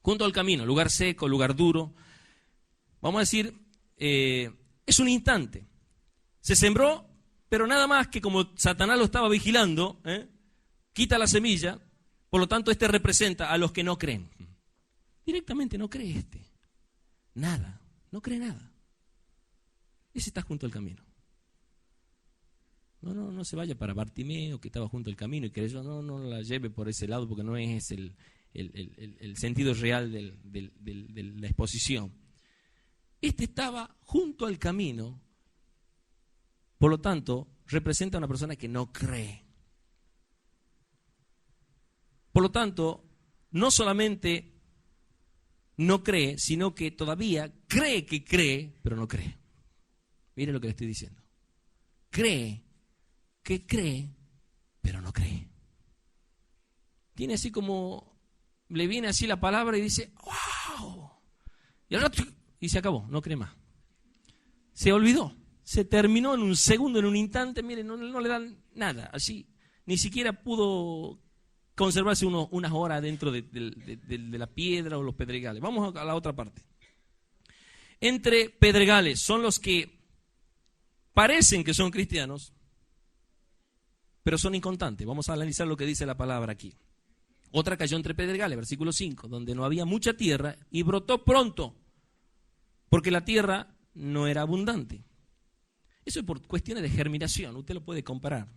Junto al camino, lugar seco, lugar duro. Vamos a decir, es un instante. Se sembró, pero nada más que como Satanás lo estaba vigilando, quita la semilla, por lo tanto este representa a los que no creen. Directamente no cree nada, no cree nada. Ese está junto al camino. No se vaya para Bartimeo, que estaba junto al camino y creyó, no la lleve por ese lado porque no es el sentido real de la exposición. Este estaba junto al camino, por lo tanto, representa a una persona que no cree. Por lo tanto, no solamente no cree, sino que todavía cree que cree, pero no cree. Mire lo que le estoy diciendo. Cree que cree, pero no cree. Tiene así como, le viene así la palabra y dice, ¡wow! Y se acabó, no cree más. Se olvidó, se terminó en un segundo, en un instante, mire, no le dan nada, así. Ni siquiera pudo conservarse unas horas dentro de la piedra o los pedregales. Vamos a la otra parte. Entre pedregales son los que parecen que son cristianos, pero son inconstantes. Vamos a analizar lo que dice la palabra aquí. Otra cayó entre pedregales, versículo 5, donde no había mucha tierra y brotó pronto, porque la tierra no era abundante. Eso es por cuestiones de germinación, usted lo puede comparar.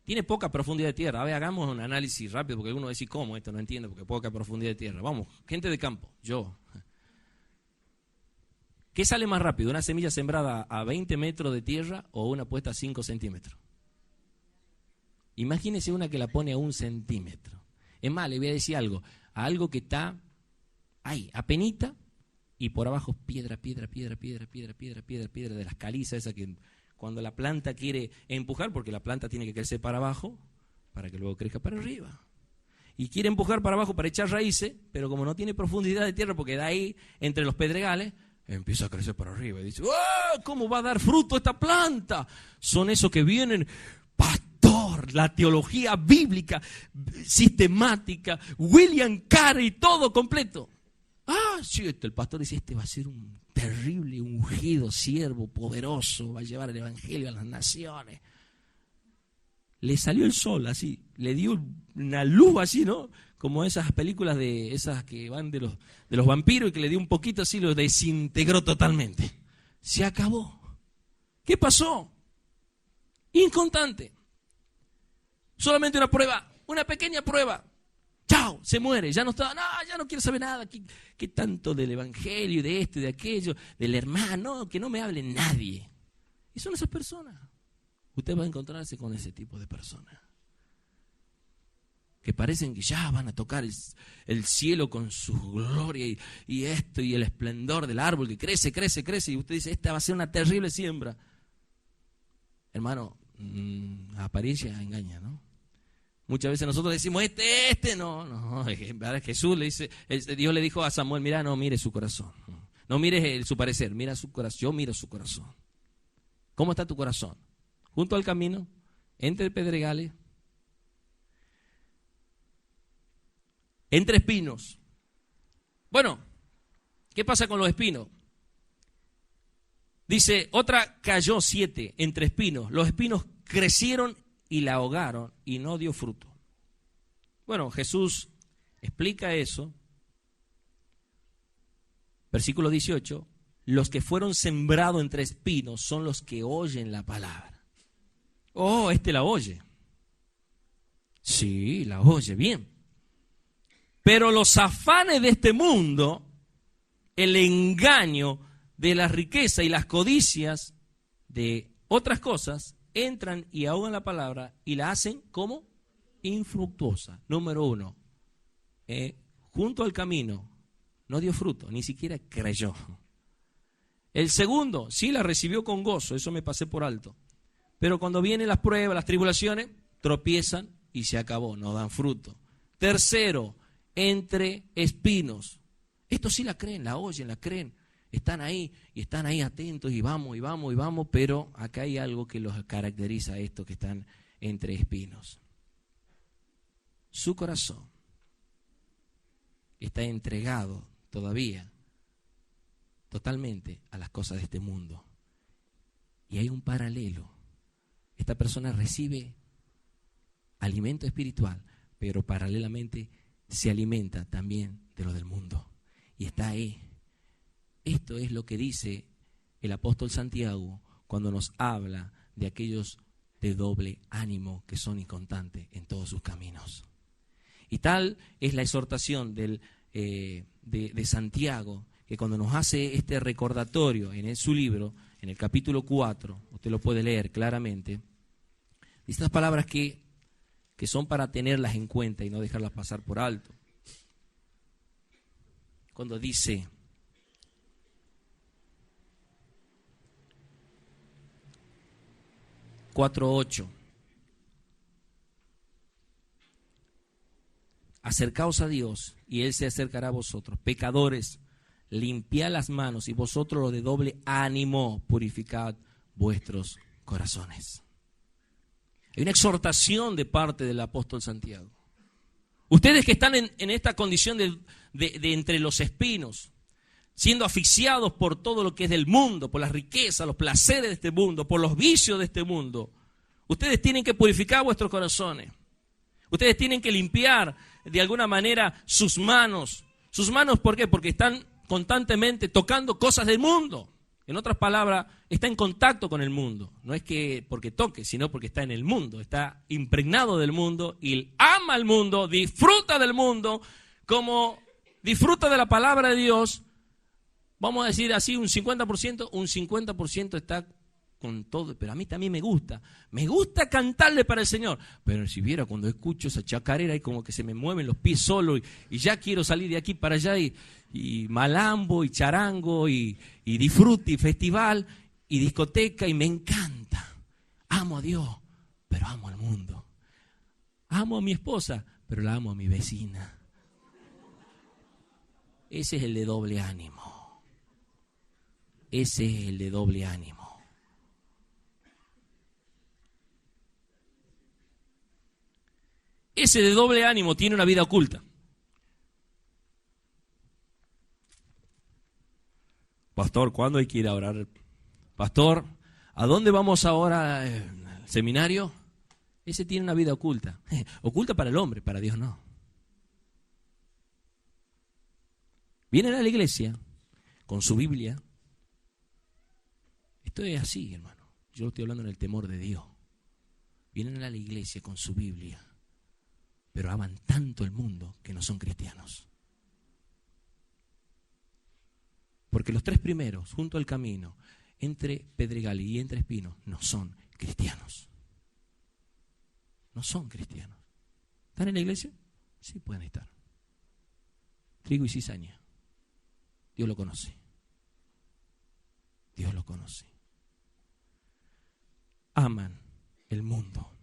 Tiene poca profundidad de tierra. A ver, hagamos un análisis rápido, porque alguno va a decir, ¿cómo? Esto no entiendo, porque poca profundidad de tierra. Vamos, gente de campo, yo. ¿Qué sale más rápido? ¿Una semilla sembrada a 20 metros de tierra o una puesta a 5 centímetros? Imagínese una que la pone a 1 centímetro. Es más, le voy a decir algo que está ahí, apenita, y por abajo piedra de las calizas, esa que cuando la planta quiere empujar, porque la planta tiene que crecer para abajo, para que luego crezca para arriba. Y quiere empujar para abajo para echar raíces, pero como no tiene profundidad de tierra, porque da ahí entre los pedregales, empieza a crecer para arriba. Y dice, ¡oh! ¿Cómo va a dar fruto esta planta? Son esos que vienen, pastor, la teología bíblica, sistemática, William Carey, todo completo. Sí, el pastor dice, este va a ser un terrible, ungido, siervo, poderoso, va a llevar el evangelio a las naciones. Le salió el sol así, le dio una luz así, ¿no? Como esas películas de esas que van de los vampiros y que le dio un poquito así, lo desintegró totalmente. Se acabó. ¿Qué pasó? Inconstante. Solamente una prueba, una pequeña prueba. Chao, se muere, ya no quiero saber nada, ¿qué tanto del evangelio, de esto y de aquello, del hermano, que no me hable nadie. Y son esas personas. usted va a encontrarse con ese tipo de personas que parecen que ya van a tocar el cielo con su gloria y esto y el esplendor del árbol que crece, crece, crece, y usted dice, esta va a ser una terrible siembra. Hermano, apariencia engaña, ¿no? Muchas veces nosotros decimos, no, Jesús le dice, Dios le dijo a Samuel, mira, no mire su corazón, no mires su parecer, mira su corazón, yo miro su corazón. ¿Cómo está tu corazón? Junto al camino, entre pedregales, entre espinos. Bueno, ¿qué pasa con los espinos? Dice, otra cayó 7 entre espinos. Los espinos crecieron y la ahogaron y no dio fruto. Bueno, Jesús explica eso. Versículo 18. Los que fueron sembrados entre espinos son los que oyen la palabra. Oh, la oye. Sí, la oye, bien. Pero los afanes de este mundo, el engaño de la riqueza y las codicias de otras cosas, entran y ahogan la palabra y la hacen como infructuosa. Número 1, junto al camino, no dio fruto, ni siquiera creyó. El segundo, sí la recibió con gozo, eso me pasé por alto. Pero cuando vienen las pruebas, las tribulaciones, tropiezan y se acabó, no dan fruto. Tercero, entre espinos. Estos sí la creen, la oyen, la creen. Están ahí atentos y vamos, pero acá hay algo que los caracteriza a estos que están entre espinos. Su corazón está entregado todavía totalmente a las cosas de este mundo. Y hay un paralelo. Esta persona recibe alimento espiritual, pero paralelamente se alimenta también de lo del mundo. Y está ahí. Esto es lo que dice el apóstol Santiago cuando nos habla de aquellos de doble ánimo que son inconstantes en todos sus caminos. Y tal es la exhortación de Santiago, que cuando nos hace este recordatorio en su libro, en el capítulo 4, usted lo puede leer claramente, estas palabras que son para tenerlas en cuenta y no dejarlas pasar por alto. Cuando dice, (4:8) acercaos a Dios y Él se acercará a vosotros. Pecadores, limpiad las manos y vosotros los de doble ánimo, purificad vuestros corazones. Hay una exhortación de parte del apóstol Santiago. Ustedes que están en esta condición de entre los espinos, siendo asfixiados por todo lo que es del mundo, por las riquezas, los placeres de este mundo, por los vicios de este mundo, ustedes tienen que purificar vuestros corazones. Ustedes tienen que limpiar de alguna manera sus manos. ¿Sus manos por qué? Porque están constantemente tocando cosas del mundo. En otras palabras, está en contacto con el mundo. No es que porque toque, sino porque está en el mundo. Está impregnado del mundo y ama al mundo, disfruta del mundo, como disfruta de la palabra de Dios. Vamos a decir así, un 50% está con todo, pero a mí también me gusta cantarle para el Señor, pero si viera cuando escucho esa chacarera y como que se me mueven los pies solo y ya quiero salir de aquí para allá y malambo y charango y disfrute y festival y discoteca y me encanta. Amo a Dios, pero amo al mundo. Amo a mi esposa, pero la amo a mi vecina. Ese es el de doble ánimo. Ese es el de doble ánimo. Ese de doble ánimo tiene una vida oculta. Pastor, ¿cuándo hay que ir a orar? Pastor, ¿a dónde vamos ahora al seminario? Ese tiene una vida oculta. Oculta para el hombre, para Dios no. Vienen a la iglesia con su Biblia. Esto es así, hermano. Yo lo estoy hablando en el temor de Dios. Vienen a la iglesia con su Biblia, pero aman tanto el mundo que no son cristianos. Porque los tres primeros, junto al camino, entre pedregal y entre espinos, no son cristianos. No son cristianos. ¿Están en la iglesia? Sí, pueden estar. Trigo y cizaña. Dios lo conoce. Dios lo conoce. Aman el mundo.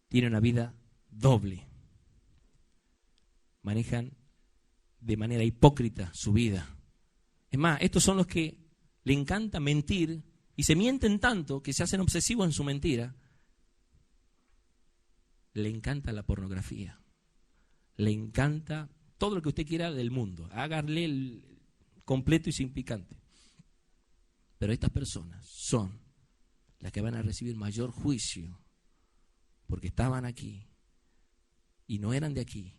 Tienen una vida doble. Manejan de manera hipócrita su vida. Es más, estos son los que le encanta mentir y se mienten tanto que se hacen obsesivos en su mentira. Le encanta la pornografía. Le encanta todo lo que usted quiera del mundo. Hágale el completo y sin picante. Pero estas personas son las que van a recibir mayor juicio porque estaban aquí y no eran de aquí.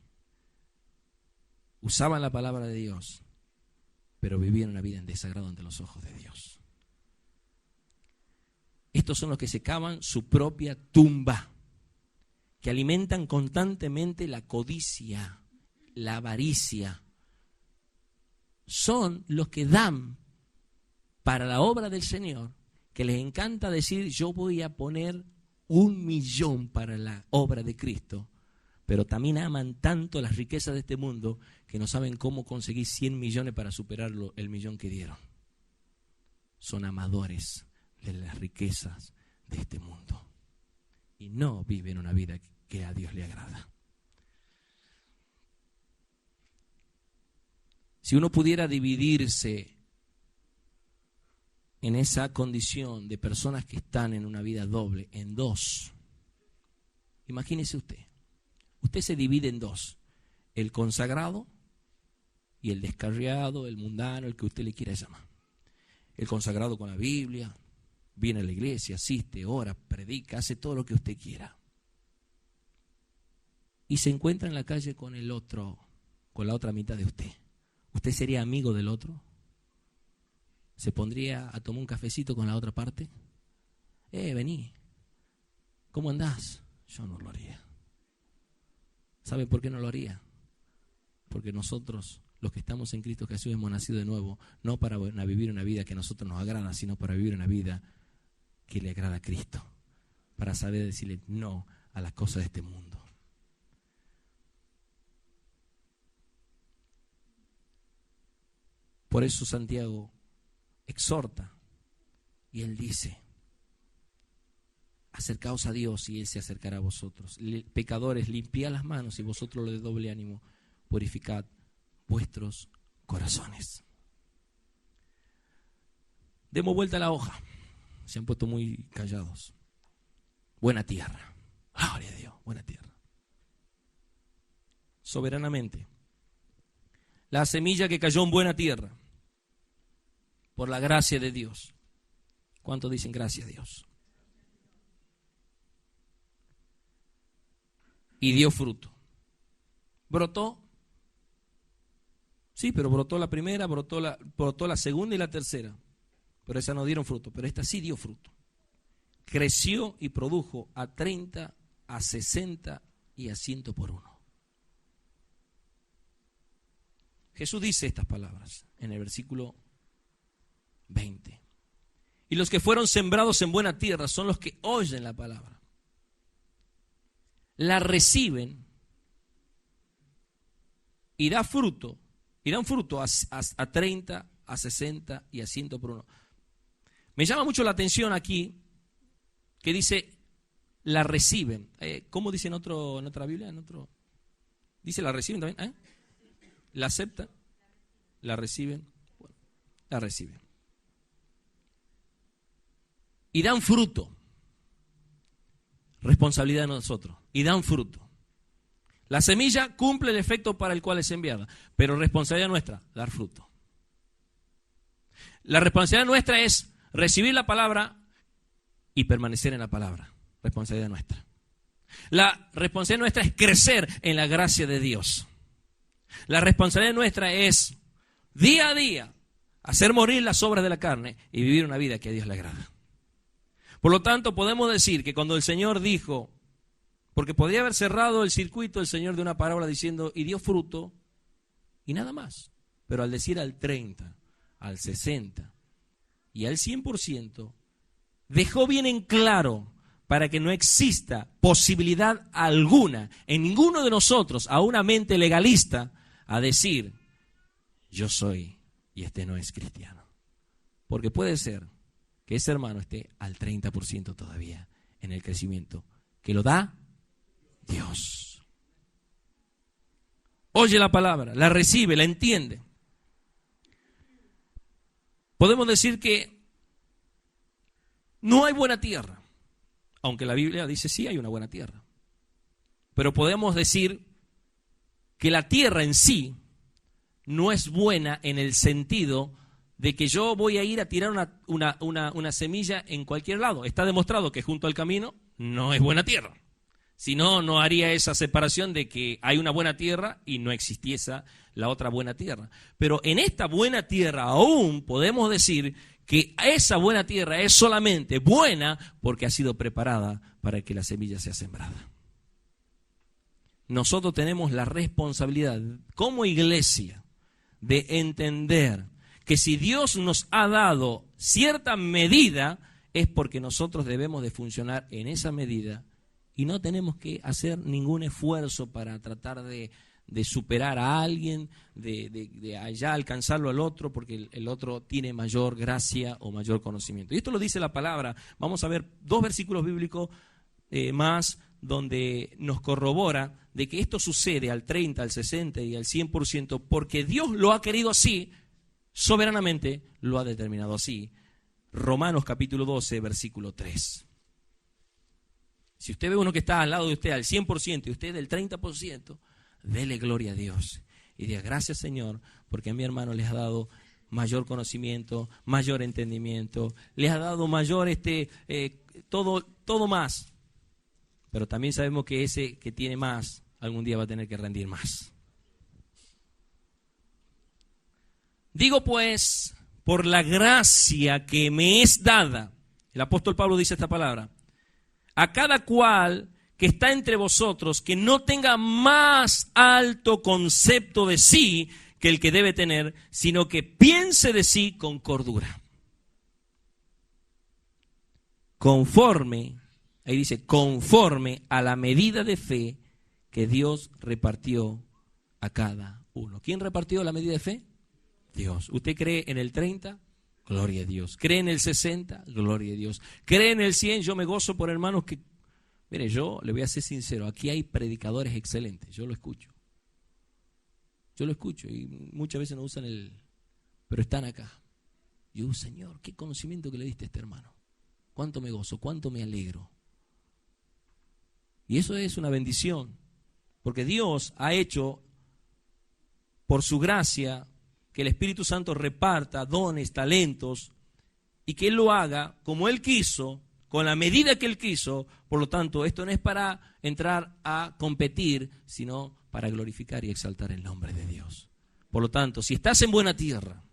Usaban la palabra de Dios, pero vivían una vida en desagrado ante los ojos de Dios. Estos son los que se cavan su propia tumba, que alimentan constantemente la codicia, la avaricia. Son los que dan para la obra del Señor, que les encanta decir, yo voy a poner 1.000.000 para la obra de Cristo, pero también aman tanto las riquezas de este mundo que no saben cómo conseguir 100 millones para superar el 1.000.000 que dieron. Son amadores de las riquezas de este mundo y no viven una vida que a Dios le agrada. Si uno pudiera dividirse en esa condición de personas que están en una vida doble, en dos, imagínese usted. Usted se divide en dos, el consagrado y el descarriado, el mundano, el que usted le quiera llamar. El consagrado con la Biblia, viene a la iglesia, asiste, ora, predica, hace todo lo que usted quiera. Y se encuentra en la calle con el otro, con la otra mitad de usted. ¿Usted sería amigo del otro? ¿Se pondría a tomar un cafecito con la otra parte? Vení, ¿cómo andás? Yo no lo haría. ¿Sabe por qué no lo haría? Porque nosotros, los que estamos en Cristo Jesús, hemos nacido de nuevo, no para vivir una vida que a nosotros nos agrada, sino para vivir una vida que le agrada a Cristo, para saber decirle no a las cosas de este mundo. Por eso Santiago exhorta y él dice, acercaos a Dios y Él se acercará a vosotros. Pecadores, limpiad las manos y vosotros los de doble ánimo, purificad vuestros corazones. Demos vuelta a la hoja. Se han puesto muy callados. Buena tierra. Gloria a Dios, buena tierra. Soberanamente. La semilla que cayó en buena tierra. Por la gracia de Dios. ¿Cuántos dicen gracias a Dios? Y dio fruto. ¿Brotó? Sí, pero brotó la primera, brotó la segunda y la tercera. Pero esas no dieron fruto, pero esta sí dio fruto. Creció y produjo a 30, a 60 y a 100 por uno. Jesús dice estas palabras en el versículo 20. Y los que fueron sembrados en buena tierra son los que oyen la palabra. La reciben y dan fruto a 30, a 60 y a 100 por uno. Me llama mucho la atención aquí que dice la reciben. ¿Cómo dice en otra Biblia? Dice la reciben también. La aceptan, la reciben, bueno, la reciben. Y dan fruto. Responsabilidad de nosotros. Y dan fruto. La semilla cumple el efecto para el cual es enviada, pero responsabilidad nuestra, dar fruto. La responsabilidad nuestra es recibir la palabra y permanecer en la palabra. Responsabilidad nuestra. La responsabilidad nuestra es crecer en la gracia de Dios. La responsabilidad nuestra es día a día hacer morir las obras de la carne y vivir una vida que a Dios le agrada. Por lo tanto, podemos decir que cuando el Señor dijo, porque podría haber cerrado el circuito el Señor de una parábola diciendo, y dio fruto, y nada más. Pero al decir al 30, al 60 y al 100%, dejó bien en claro para que no exista posibilidad alguna en ninguno de nosotros, a una mente legalista, a decir, yo soy y este no es cristiano. Porque puede ser que ese hermano esté al 30% todavía en el crecimiento, que lo da Dios. Oye la palabra, la recibe, la entiende. Podemos decir que no hay buena tierra, aunque la Biblia dice sí hay una buena tierra. Pero podemos decir que la tierra en sí no es buena en el sentido de que yo voy a ir a tirar una semilla en cualquier lado. Está demostrado que junto al camino no es buena tierra. Si no, no haría esa separación de que hay una buena tierra y no existiese la otra buena tierra. Pero en esta buena tierra aún podemos decir que esa buena tierra es solamente buena porque ha sido preparada para que la semilla sea sembrada. Nosotros tenemos la responsabilidad como iglesia de entender que si Dios nos ha dado cierta medida es porque nosotros debemos de funcionar en esa medida y no tenemos que hacer ningún esfuerzo para tratar de superar a alguien, de allá alcanzarlo al otro, porque el otro tiene mayor gracia o mayor conocimiento. Y esto lo dice la palabra. Vamos a ver 2 versículos bíblicos más donde nos corrobora de que esto sucede al 30, al 60 y al 100%, porque Dios lo ha querido así, soberanamente lo ha determinado así. Romanos capítulo 12, versículo 3. Si usted ve uno que está al lado de usted al 100% y usted del 30%, dele gloria a Dios y diga gracias Señor, porque a mi hermano les ha dado mayor conocimiento, mayor entendimiento, les ha dado mayor todo más. Pero también sabemos que ese que tiene más, algún día va a tener que rendir más. Digo pues, por la gracia que me es dada, el apóstol Pablo dice esta palabra, a cada cual que está entre vosotros, que no tenga más alto concepto de sí que el que debe tener, sino que piense de sí con cordura. Conforme, ahí dice, conforme a la medida de fe que Dios repartió a cada uno. ¿Quién repartió la medida de fe? Dios. ¿Usted cree en el 30? Gloria a Dios. ¿Cree en el 60? Gloria a Dios. ¿Cree en el 100? Yo me gozo por hermanos que... Mire, yo le voy a ser sincero, aquí hay predicadores excelentes, yo lo escucho. Yo lo escucho y muchas veces no usan pero están acá. Yo digo, Señor, qué conocimiento que le diste a este hermano. Cuánto me gozo, cuánto me alegro. Y eso es una bendición, porque Dios ha hecho, por su gracia, que el Espíritu Santo reparta dones, talentos, y que Él lo haga como Él quiso, con la medida que Él quiso. Por lo tanto, esto no es para entrar a competir, sino para glorificar y exaltar el nombre de Dios. Por lo tanto, si estás en buena tierra,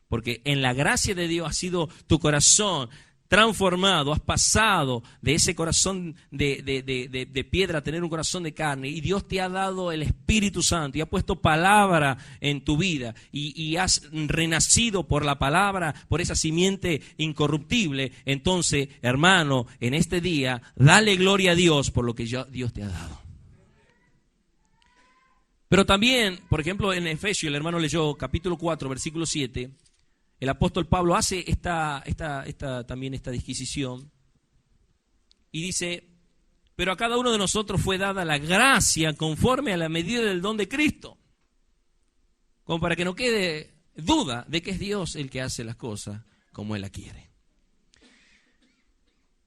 porque en la gracia de Dios ha sido tu corazón transformado, has pasado de ese corazón de piedra a tener un corazón de carne, y Dios te ha dado el Espíritu Santo y ha puesto palabra en tu vida y has renacido por la palabra, por esa simiente incorruptible. Entonces, hermano, en este día, dale gloria a Dios por lo que Dios te ha dado. Pero también, por ejemplo, en Efesios, el hermano leyó capítulo 4, versículo 7, el apóstol Pablo hace también esta disquisición y dice, pero a cada uno de nosotros fue dada la gracia conforme a la medida del don de Cristo, como para que no quede duda de que es Dios el que hace las cosas como Él la quiere.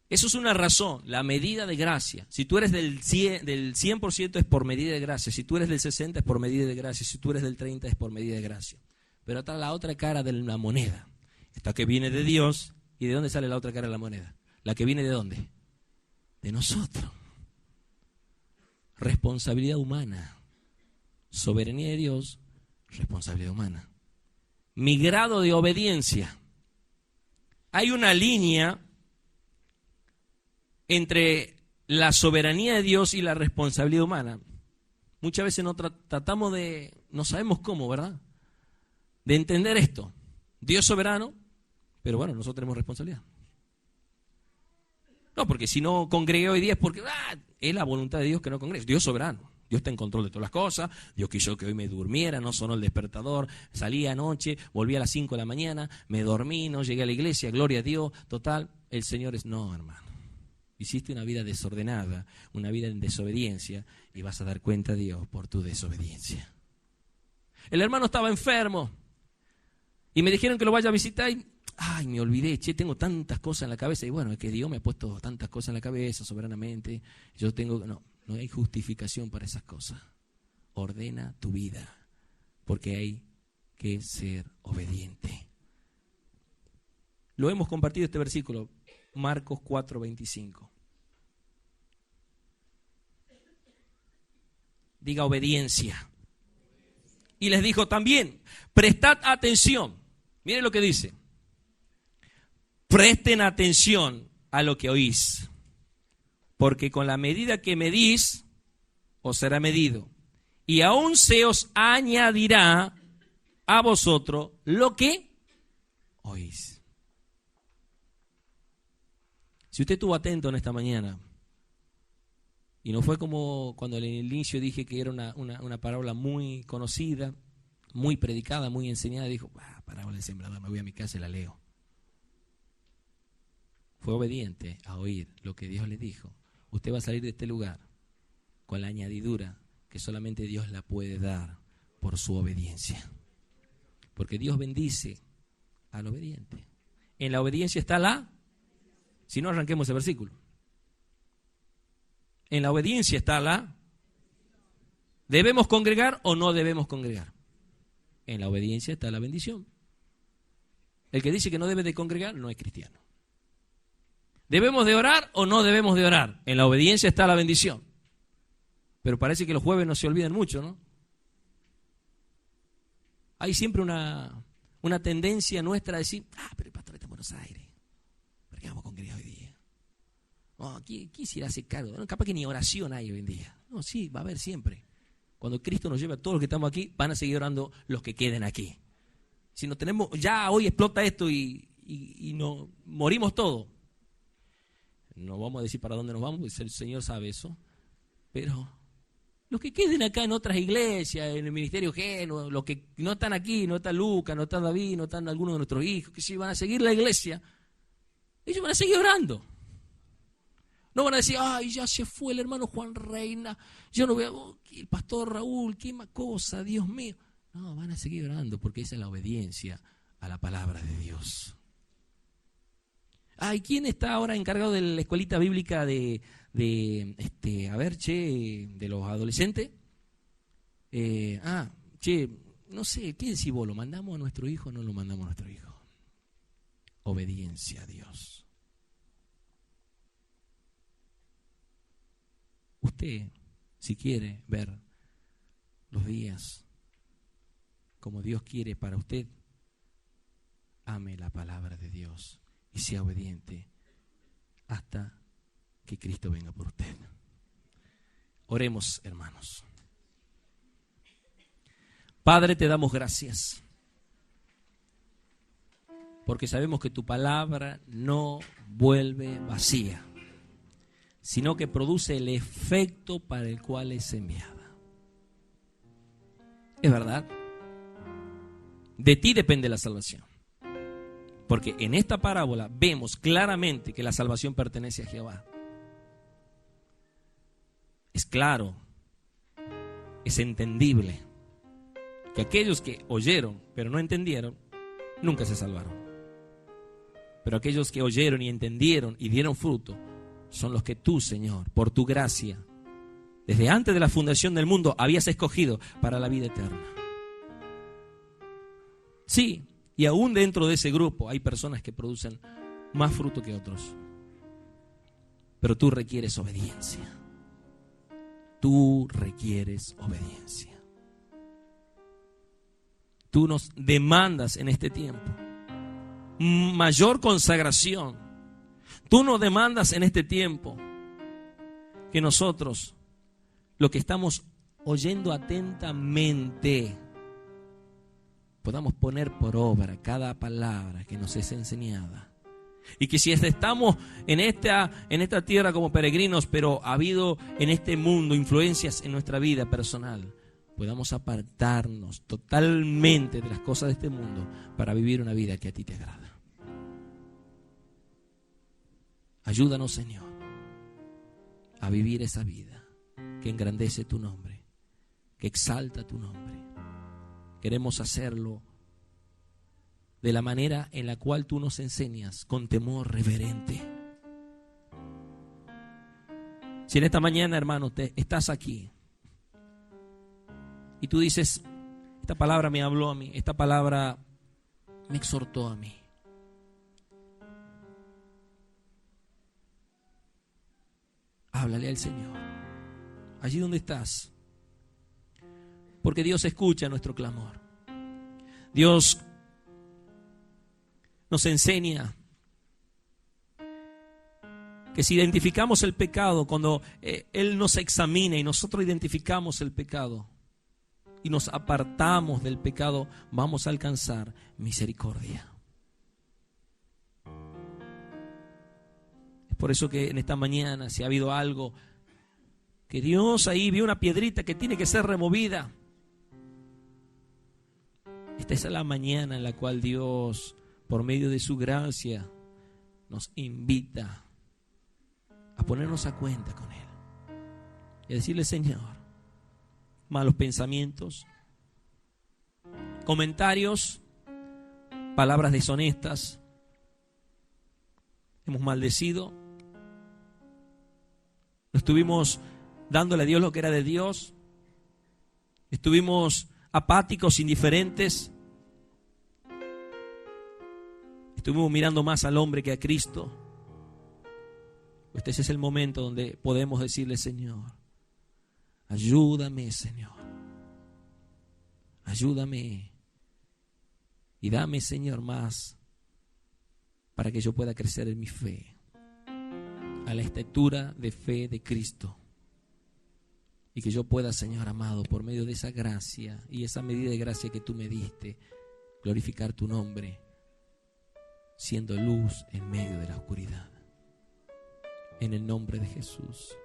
Eso es una razón, la medida de gracia. Si tú eres del 100% es por medida de gracia, si tú eres del 60% es por medida de gracia, si tú eres del 30% es por medida de gracia. Pero está la otra cara de la moneda. Esta que viene de Dios. ¿Y de dónde sale la otra cara de la moneda? ¿La que viene de dónde? De nosotros. Responsabilidad humana. Soberanía de Dios, responsabilidad humana. Mi grado de obediencia. Hay una línea entre la soberanía de Dios y la responsabilidad humana. Muchas veces no sabemos cómo, ¿verdad? De entender esto. Dios soberano, pero bueno, nosotros tenemos responsabilidad. No, porque si no congregué hoy día es porque es la voluntad de Dios que no congregue. Dios es soberano. Dios está en control de todas las cosas. Dios quiso que hoy me durmiera, no sonó el despertador. Salí anoche, volví a las 5 de la mañana, me dormí, no llegué a la iglesia, gloria a Dios. Total, el Señor es... No, hermano. Hiciste una vida desordenada, una vida en desobediencia, y vas a dar cuenta a Dios por tu desobediencia. El hermano estaba enfermo y me dijeron que lo vaya a visitar y... me olvidé, tengo tantas cosas en la cabeza. Y bueno, es que Dios me ha puesto tantas cosas en la cabeza soberanamente. Yo tengo... No hay justificación para esas cosas. Ordena tu vida, porque hay que ser obediente. Lo hemos compartido este versículo, Marcos 4:25. Diga obediencia. Y les dijo también, prestad atención. Miren lo que dice. Presten atención a lo que oís, porque con la medida que medís, os será medido, y aún se os añadirá a vosotros lo que oís. Si usted estuvo atento en esta mañana, y no fue como cuando en el inicio dije que era una parábola muy conocida, muy predicada, muy enseñada, dijo, parábola del sembrador, me voy a mi casa y la leo. Fue obediente a oír lo que Dios le dijo. Usted va a salir de este lugar con la añadidura que solamente Dios la puede dar por su obediencia. Porque Dios bendice al obediente. En la obediencia está la... Si no, arranquemos el versículo. En la obediencia está la... ¿Debemos congregar o no debemos congregar? En la obediencia está la bendición. El que dice que no debe de congregar no es cristiano. ¿Debemos de orar o no debemos de orar? En la obediencia está la bendición. Pero parece que los jueves no se olvidan mucho, ¿no? Hay siempre una tendencia nuestra a decir, pero el pastor está en Buenos Aires. ¿Por qué vamos a congregar hoy día? ¿Quién se hace cargo? No, capaz que ni oración hay hoy en día. No, sí, va a haber siempre. Cuando Cristo nos lleve a todos los que estamos aquí, van a seguir orando los que queden aquí. Si no tenemos, ya hoy explota esto y no morimos todos. No vamos a decir para dónde nos vamos, porque el Señor sabe eso. Pero los que queden acá en otras iglesias, en el ministerio Geno, los que no están aquí, no está Lucas, no está David, no están algunos de nuestros hijos, que si van a seguir la iglesia, ellos van a seguir orando. No van a decir, ya se fue el hermano Juan Reina, yo no veo, el pastor Raúl, qué más cosa, Dios mío. No, van a seguir orando porque esa es la obediencia a la palabra de Dios. ¿Y quién está ahora encargado de la escuelita bíblica de los adolescentes? No sé, ¿qué decís vos? ¿Lo mandamos a nuestro hijo o no lo mandamos a nuestro hijo? Obediencia a Dios. Usted, si quiere ver los días como Dios quiere para usted, ame la palabra de Dios y sea obediente hasta que Cristo venga por usted. Oremos, hermanos. Padre, te damos gracias, porque sabemos que tu palabra no vuelve vacía, sino que produce el efecto para el cual es enviada. Es verdad, de ti depende la salvación. Porque en esta parábola vemos claramente que la salvación pertenece a Jehová. Es claro, es entendible que aquellos que oyeron pero no entendieron, nunca se salvaron. Pero aquellos que oyeron y entendieron y dieron fruto, son los que tú, Señor, por tu gracia, desde antes de la fundación del mundo, habías escogido para la vida eterna. Sí. Y aún dentro de ese grupo hay personas que producen más fruto que otros. Pero tú requieres obediencia. Tú requieres obediencia. Tú nos demandas en este tiempo mayor consagración. Tú nos demandas en este tiempo que nosotros, lo que estamos oyendo atentamente, podamos poner por obra cada palabra que nos es enseñada. Y que si estamos en esta tierra como peregrinos, pero ha habido en este mundo influencias en nuestra vida personal, podamos apartarnos totalmente de las cosas de este mundo para vivir una vida que a ti te agrada. Ayúdanos, Señor, a vivir esa vida que engrandece tu nombre, que exalta tu nombre. Queremos hacerlo de la manera en la cual tú nos enseñas, con temor reverente. Si en esta mañana, hermano, estás aquí y tú dices, esta palabra me habló a mí, esta palabra me exhortó a mí. Háblale al Señor, allí donde estás, porque Dios escucha nuestro clamor. Dios nos enseña que si identificamos el pecado, cuando Él nos examina y nosotros identificamos el pecado y nos apartamos del pecado, vamos a alcanzar misericordia. Es por eso que en esta mañana, si ha habido algo que Dios ahí vio una piedrita que tiene que ser removida, esta es la mañana en la cual Dios, por medio de su gracia, nos invita a ponernos a cuenta con Él y a decirle: Señor, malos pensamientos, comentarios, palabras deshonestas, hemos maldecido, no estuvimos dándole a Dios lo que era de Dios, estuvimos apáticos, indiferentes, estuvimos mirando más al hombre que a Cristo. Este es el momento donde podemos decirle: Señor, ayúdame, Señor, ayúdame y dame, Señor, más para que yo pueda crecer en mi fe, a la estatura de fe de Cristo, y que yo pueda, Señor amado, por medio de esa gracia y esa medida de gracia que tú me diste, glorificar tu nombre, siendo luz en medio de la oscuridad. En el nombre de Jesús.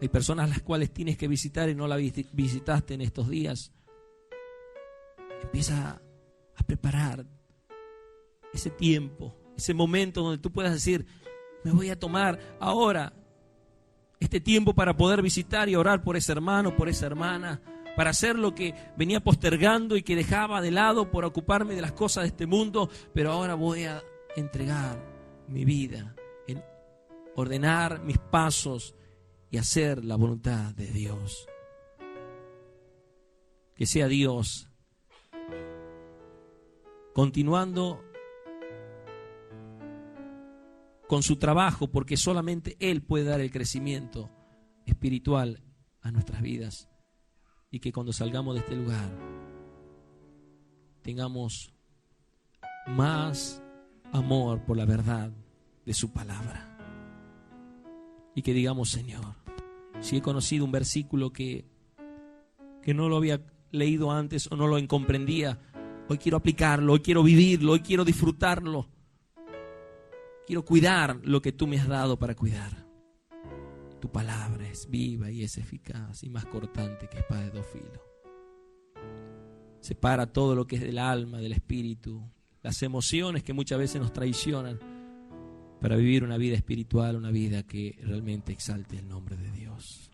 Hay personas a las cuales tienes que visitar y no las visitaste en estos días. Empieza a preparar ese tiempo, ese momento donde tú puedas decir: me voy a tomar ahora este tiempo para poder visitar y orar por ese hermano, por esa hermana, para hacer lo que venía postergando y que dejaba de lado por ocuparme de las cosas de este mundo, pero ahora voy a entregar mi vida, en ordenar mis pasos y hacer la voluntad de Dios. Que sea Dios continuando con su trabajo, porque solamente Él puede dar el crecimiento espiritual a nuestras vidas, y que cuando salgamos de este lugar tengamos más amor por la verdad de su palabra, y que digamos: Señor, si he conocido un versículo que no lo había leído antes o no lo comprendía, hoy quiero aplicarlo, hoy quiero vivirlo, hoy quiero disfrutarlo. Quiero cuidar lo que tú me has dado para cuidar. Tu palabra es viva y es eficaz y más cortante que espada de dos filos. Separa todo lo que es del alma, del espíritu, las emociones que muchas veces nos traicionan, para vivir una vida espiritual, una vida que realmente exalte el nombre de Dios.